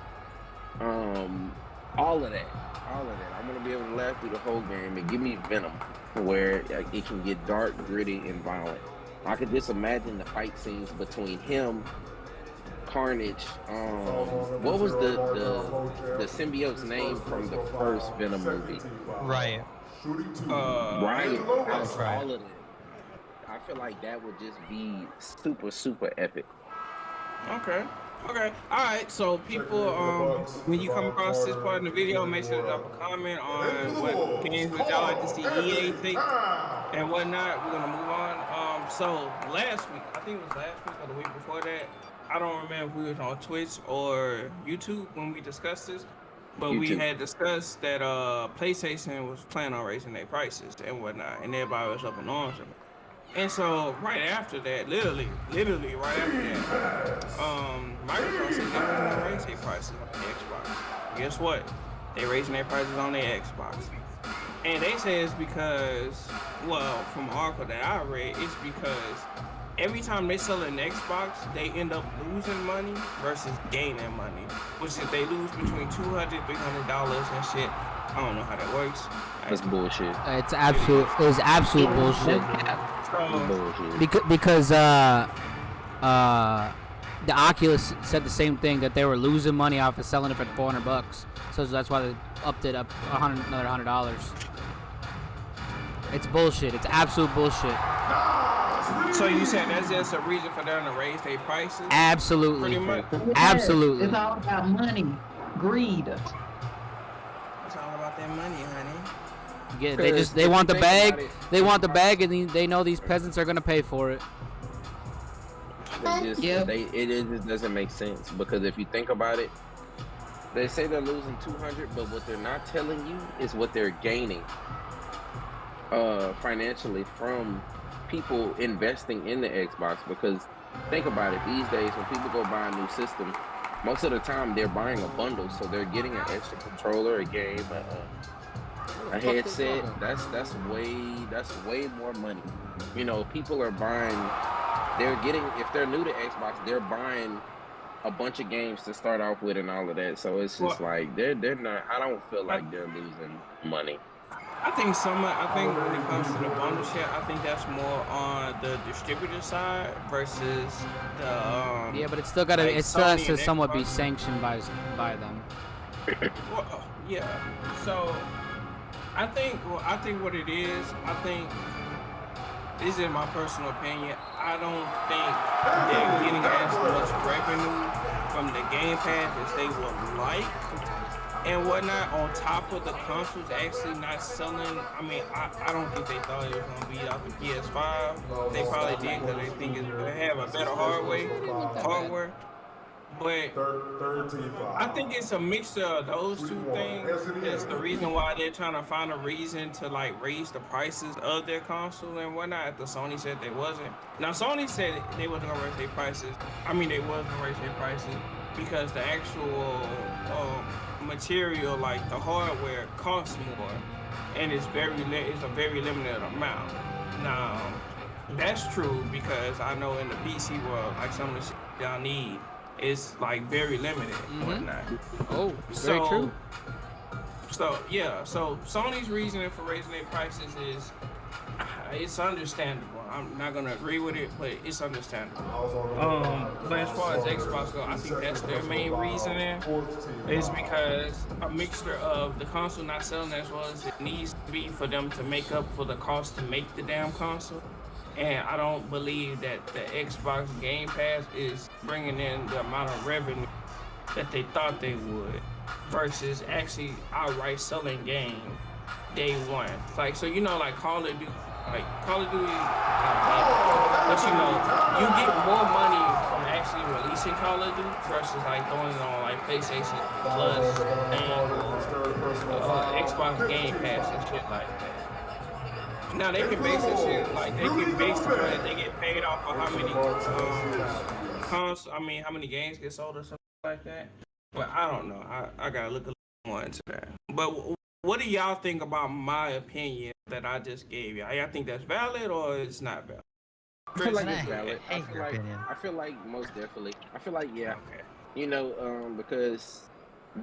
All of that. I'm gonna be able to laugh through the whole game, and give me Venom, where it can get dark, gritty, and violent. I could just imagine the fight scenes between him, Carnage. What was the symbiote's name from the first Venom movie? Riot. Riot. All of it. I feel like that would just be super, super epic. Okay. Alright, so people, when you come across this part in the video, make sure to drop a comment on what games would y'all like to see EA take and whatnot. We're gonna move on. So last week, I think it was last week or the week before that, I don't remember if we was on Twitch or YouTube when we discussed this, but we had discussed that PlayStation was planning on raising their prices and whatnot, and everybody was up in arms about it. And so right after that, literally right after that, Microsoft said they were gonna raise their prices on the Xbox. Guess what? They raising their prices on their Xbox. And they say it's because, well, from an article that I read, it's because every time they sell an Xbox, they end up losing money versus gaining money. Which is they lose between $200, $300 and shit. I don't know how that works. That's bullshit. It's absolute bullshit. Because the Oculus said the same thing, that they were losing money off of selling it for $400. So that's why they upped it up another $100. It's bullshit. It's absolute bullshit. So you said that's just a reason for them to raise their prices? Absolutely. Pretty much. Absolutely. It's all about money, greed. It's all about that money, honey. They want the bag. They want the bag, and they know these peasants are gonna pay for it. It just doesn't make sense, because if you think about it, they say they're losing 200, but what they're not telling you is what they're gaining financially from people investing in the Xbox. Because think about it, these days when people go buy a new system, most of the time they're buying a bundle, so they're getting an extra controller, a game, a headset. That's way more money. You know, people are buying. If they're new to Xbox, they're buying a bunch of games to start off with and all of that. So it's just like they're not. I don't feel like they're losing money. I think when it comes to the bundle shit, I think that's more on the distributor side versus the yeah, but it's still gotta. It still has to somewhat be sanctioned by them. Well, yeah. So I think what it is. I think this is my personal opinion. I don't think they're getting as much revenue from the Game Pass as they would like and whatnot, on top of the consoles actually not selling. I mean, I don't think they thought it was going to be out the PS5. They probably did because they think it's going to have a better hardware. But I think it's a mixture of those two things. That's the reason why they're trying to find a reason to like raise the prices of their console and whatnot. After Sony said they wasn't. Now Sony said they wasn't gonna raise their prices. I mean, they was gonna raise their prices because the actual material like the hardware costs more, and it's a very limited amount. Now, that's true because I know in the PC world, like some of the shit y'all need is like very limited and whatnot. Oh, very true. So yeah, so Sony's reasoning for raising their prices is it's understandable. I'm not gonna agree with it, but it's understandable. But as far as Xbox go, I think that's their main reasoning. Is because a mixture of the console not selling as well as it needs to be for them to make up for the cost to make the damn console. And I don't believe that the Xbox Game Pass is bringing in the amount of revenue that they thought they would, versus actually outright selling game day one. Like, so you know, like Call of Duty, but you know, you get more money from actually releasing Call of Duty versus like throwing it on like PlayStation Plus and Xbox Game Pass and shit like that. Now they can base this shit like they get paid off of how many how many games get sold or something like that. But I don't know. I gotta look a little more into that. But what do y'all think about my opinion that I just gave y'all? Y'all think that's valid or it's not valid? I feel like it's valid. I feel like most definitely. I feel like yeah. Okay. You know, because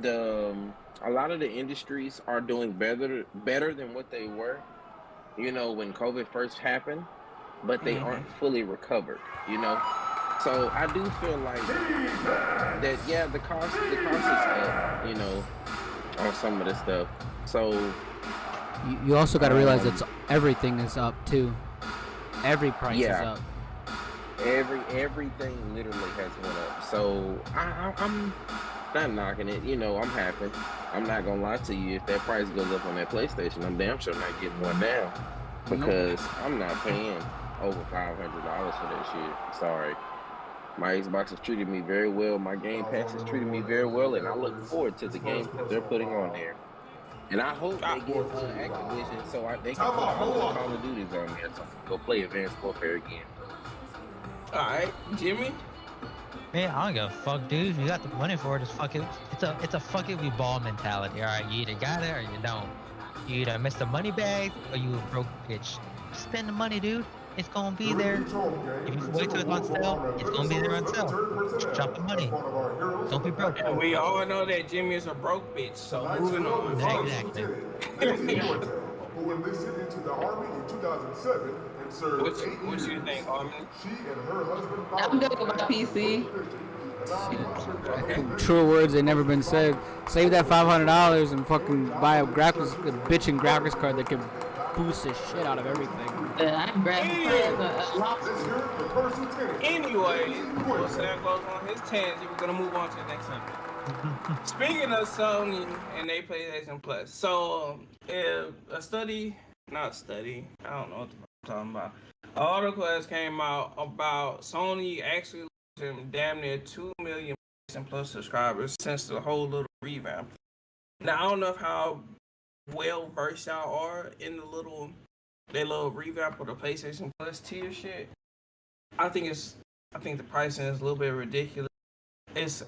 a lot of the industries are doing better than what they were. You know, when COVID first happened, but they aren't fully recovered. You know, so I do feel like that. Yeah, the cost is up. You know, on some of the stuff. So you also got to realize that everything is up too. Every price is up. Everything literally has went up. So I'm not knocking it. You know, I'm happy. I'm not gonna lie to you. If that price goes up on that PlayStation, I'm damn sure not getting one now because I'm not paying over $500 for that shit. Sorry. My Xbox has treated me very well. My Game Pass has treated me very well, and I look forward to the games that they're putting on there. And I hope they get Activision so they can put all the Call of Duties on there so I can go play Advanced Warfare again. All right, Jimmy. Man, I don't give a fuck, dude. You got the money for it. Just fuck it. It's a fuck it, we ball mentality. All right, you either got it or you don't. You either miss the money bag or you a broke bitch. Spend the money, dude. It's gonna be there. If you wait till it's on sale, it's gonna be there on sale. Just drop the money. Don't be broke. And we all know that Jimmy is a broke bitch. So moving on. Exactly. Who enlisted into the Army in 2007 and served 8 years. What you think, Armin? She and her husband I'm good with my PC. True words ain't never been said. Save that $500 and fucking buy a bitchin' graphics card that can boost the shit out of everything. I'm grabbing Anyway, well, Sam goes on his tangent. We're gonna move on to the next subject. Speaking of Sony and they PlayStation Plus, so I don't know what I'm talking about. An article has came out about Sony actually losing damn near 2 million PlayStation Plus subscribers since the whole little revamp. Now I don't know how well versed y'all are in the little revamp of the PlayStation Plus tier shit. I think the pricing is a little bit ridiculous.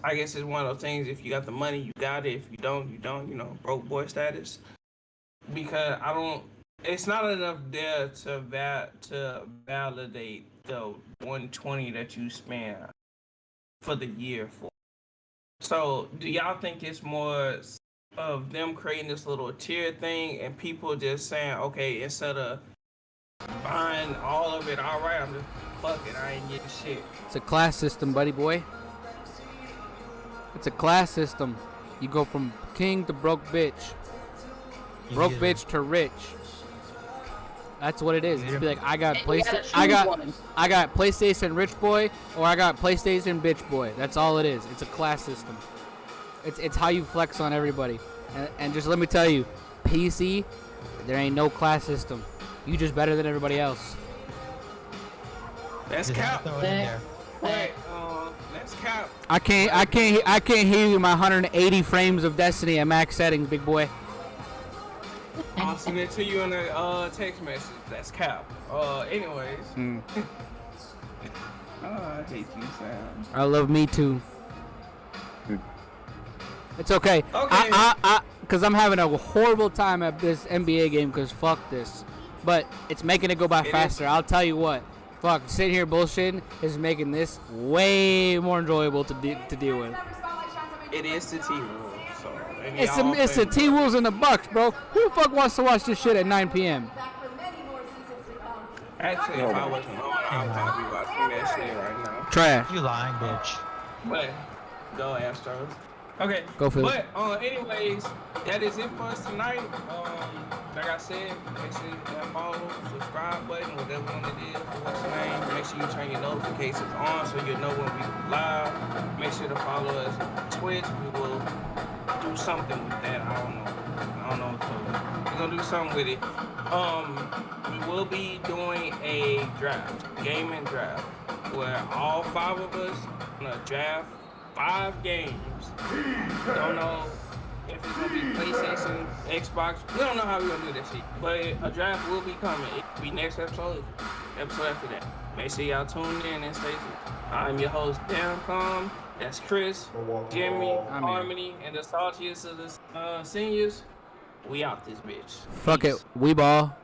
I guess it's one of those things. If you got the money, you got it. If you don't, you don't. You know, broke boy status. Because it's not enough there to validate the $120 that you spend for the year for. So, do y'all think it's more of them creating this little tier thing and people just saying, okay, instead of buying all of it, all right, I'm just fuck it, I ain't getting shit. It's a class system, buddy boy. It's a class system. You go from king to broke bitch. Broke bitch to rich. That's what it is. It's be like I got PlayStation rich boy or I got PlayStation bitch boy. That's all it is. It's a class system. It's how you flex on everybody. And just let me tell you, PC, there ain't no class system. You just better than everybody else. That's cap. Wait, that's cap. I can't hear you in my 180 frames of Destiny at max settings, big boy. I'll send it to you in a text message. That's cap. Anyways. I hate you, Sam. I love me too. It's okay. Okay. Because I'm having a horrible time at this NBA game because fuck this. But it's making it go by faster. I'll tell you what. Fuck, sitting here bullshitting is making this way more enjoyable to deal with. It is the T-Wolves. So it's the T-Wolves and the Bucks, bro. Who the fuck wants to watch this shit at 9 p.m.? Actually, if I wasn't home, I would probably be watching that shit right now. Trash. You lying, bitch. But go Astros. Okay. Go Phillies. But anyways, that is it for us tonight. Like I said, make sure you hit that follow, subscribe button, whatever one it is. What's your name? Make sure you turn your notifications on so you know when we live. Make sure to follow us on Twitch. We will do something with that. I don't know. We're gonna do something with it. We will be doing a draft, gaming draft, where all 5 of us gonna draft 5 games. Don't know if it's gonna be PlayStation, Xbox. We don't know how we're gonna do that shit. But a draft will be coming. It'll be next episode after that. Make sure y'all tune in and stay tuned. I'm your host, Damcom. That's Chris, Jimmy, Harmony, and the saltiest of the seniors. We out this bitch. Fuck Peace. it. We ball.